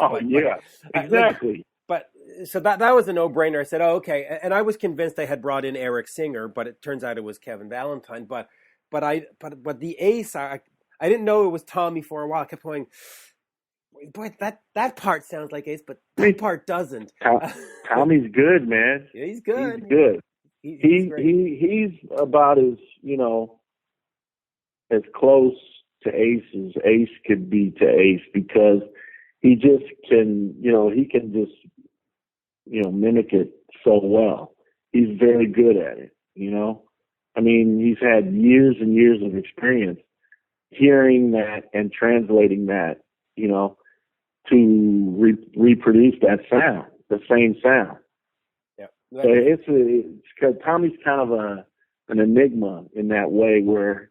Exactly. But so that was a no-brainer. I said, oh, okay. And I was convinced they had brought in Eric Singer, but it turns out it was Kevin Valentine. But the Ace, I didn't know it was Tommy for a while. I kept going, boy, that part sounds like Ace, but that part doesn't. Tommy's good, man. Yeah, he's good. He's good. He's about as as close to Ace as Ace could be to Ace, because he just can, he can just, mimic it so well. He's very good at it, I mean, he's had years and years of experience hearing that and translating that, to reproduce that sound, the same sound. Yeah. So it's because Tommy's kind of an enigma in that way, where,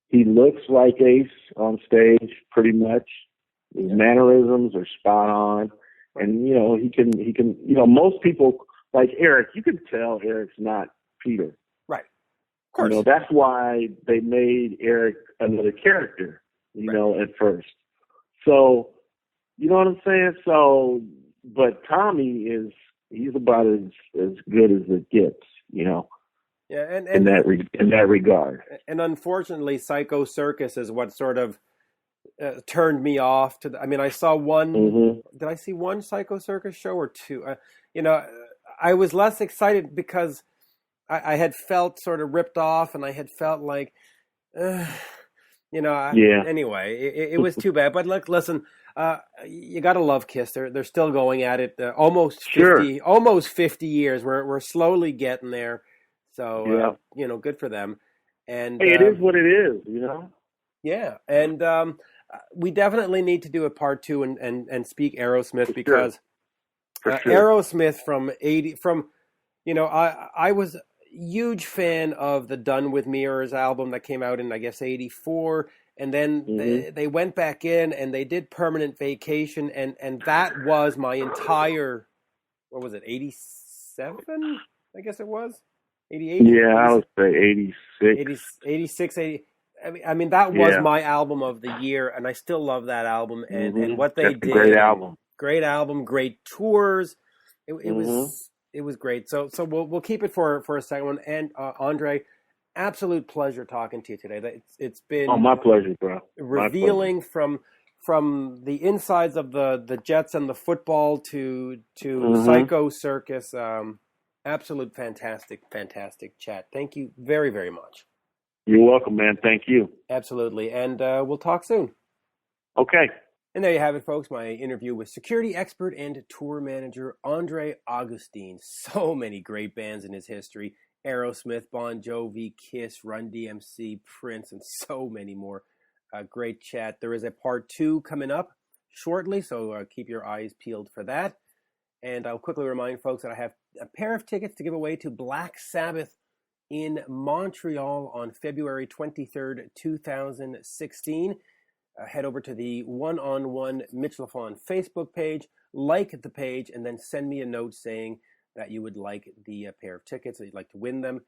he looks like Ace on stage pretty much. His mannerisms are spot on. And, he can, most people like Eric, you can tell Eric's not Peter. Right. Of course. That's why they made Eric another character, at first. So, you know what I'm saying? So, but Tommy he's about as good as it gets, Yeah, and in that regard. And unfortunately, Psycho Circus is what sort of turned me off to. I saw one. Mm-hmm. Did I see one Psycho Circus show or two? I was less excited because I had felt sort of ripped off, and I had felt like, Anyway, it was too bad. But look, listen, you gotta love Kiss. They're still going at it. Almost 50 years. We're slowly getting there. So, good for them. And hey, it is what it is, Yeah. And we definitely need to do a part 2 and speak Aerosmith, because Aerosmith I was a huge fan of the Done With Mirrors album that came out in, I guess, 84. And then they went back in and they did Permanent Vacation. And that was my entire, 87? I guess it was. 88? Yeah, I would say 86. 86, 80. I mean, that was Yeah. my album of the year, and I still love that album. And what they That's did, a great album. Great tours. It Mm-hmm. was great. So we'll keep it for a second one. And Andre, absolute pleasure talking to you today. It's been my pleasure, bro. revealing from the insides of the Jets and the football to Psycho Circus. Absolute fantastic chat. Thank you very, very much. You're welcome, man. Thank you. Absolutely. And we'll talk soon. Okay. And there you have it, folks. My interview with security expert and tour manager ANDRÉ Augustine. So many great bands in his history. Aerosmith, Bon Jovi, Kiss, Run DMC, Prince, and so many more. Great chat. There is a part 2 coming up shortly, so keep your eyes peeled for that. And I'll quickly remind folks that I have a pair of tickets to give away to Black Sabbath in Montreal on February 23rd, 2016. Head over to the One-on-One Mitch Lafon Facebook page, like the page, and then send me a note saying that you would like the pair of tickets, that you'd like to win them.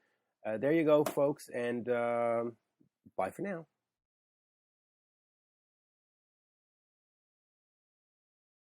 There you go, folks, and bye for now.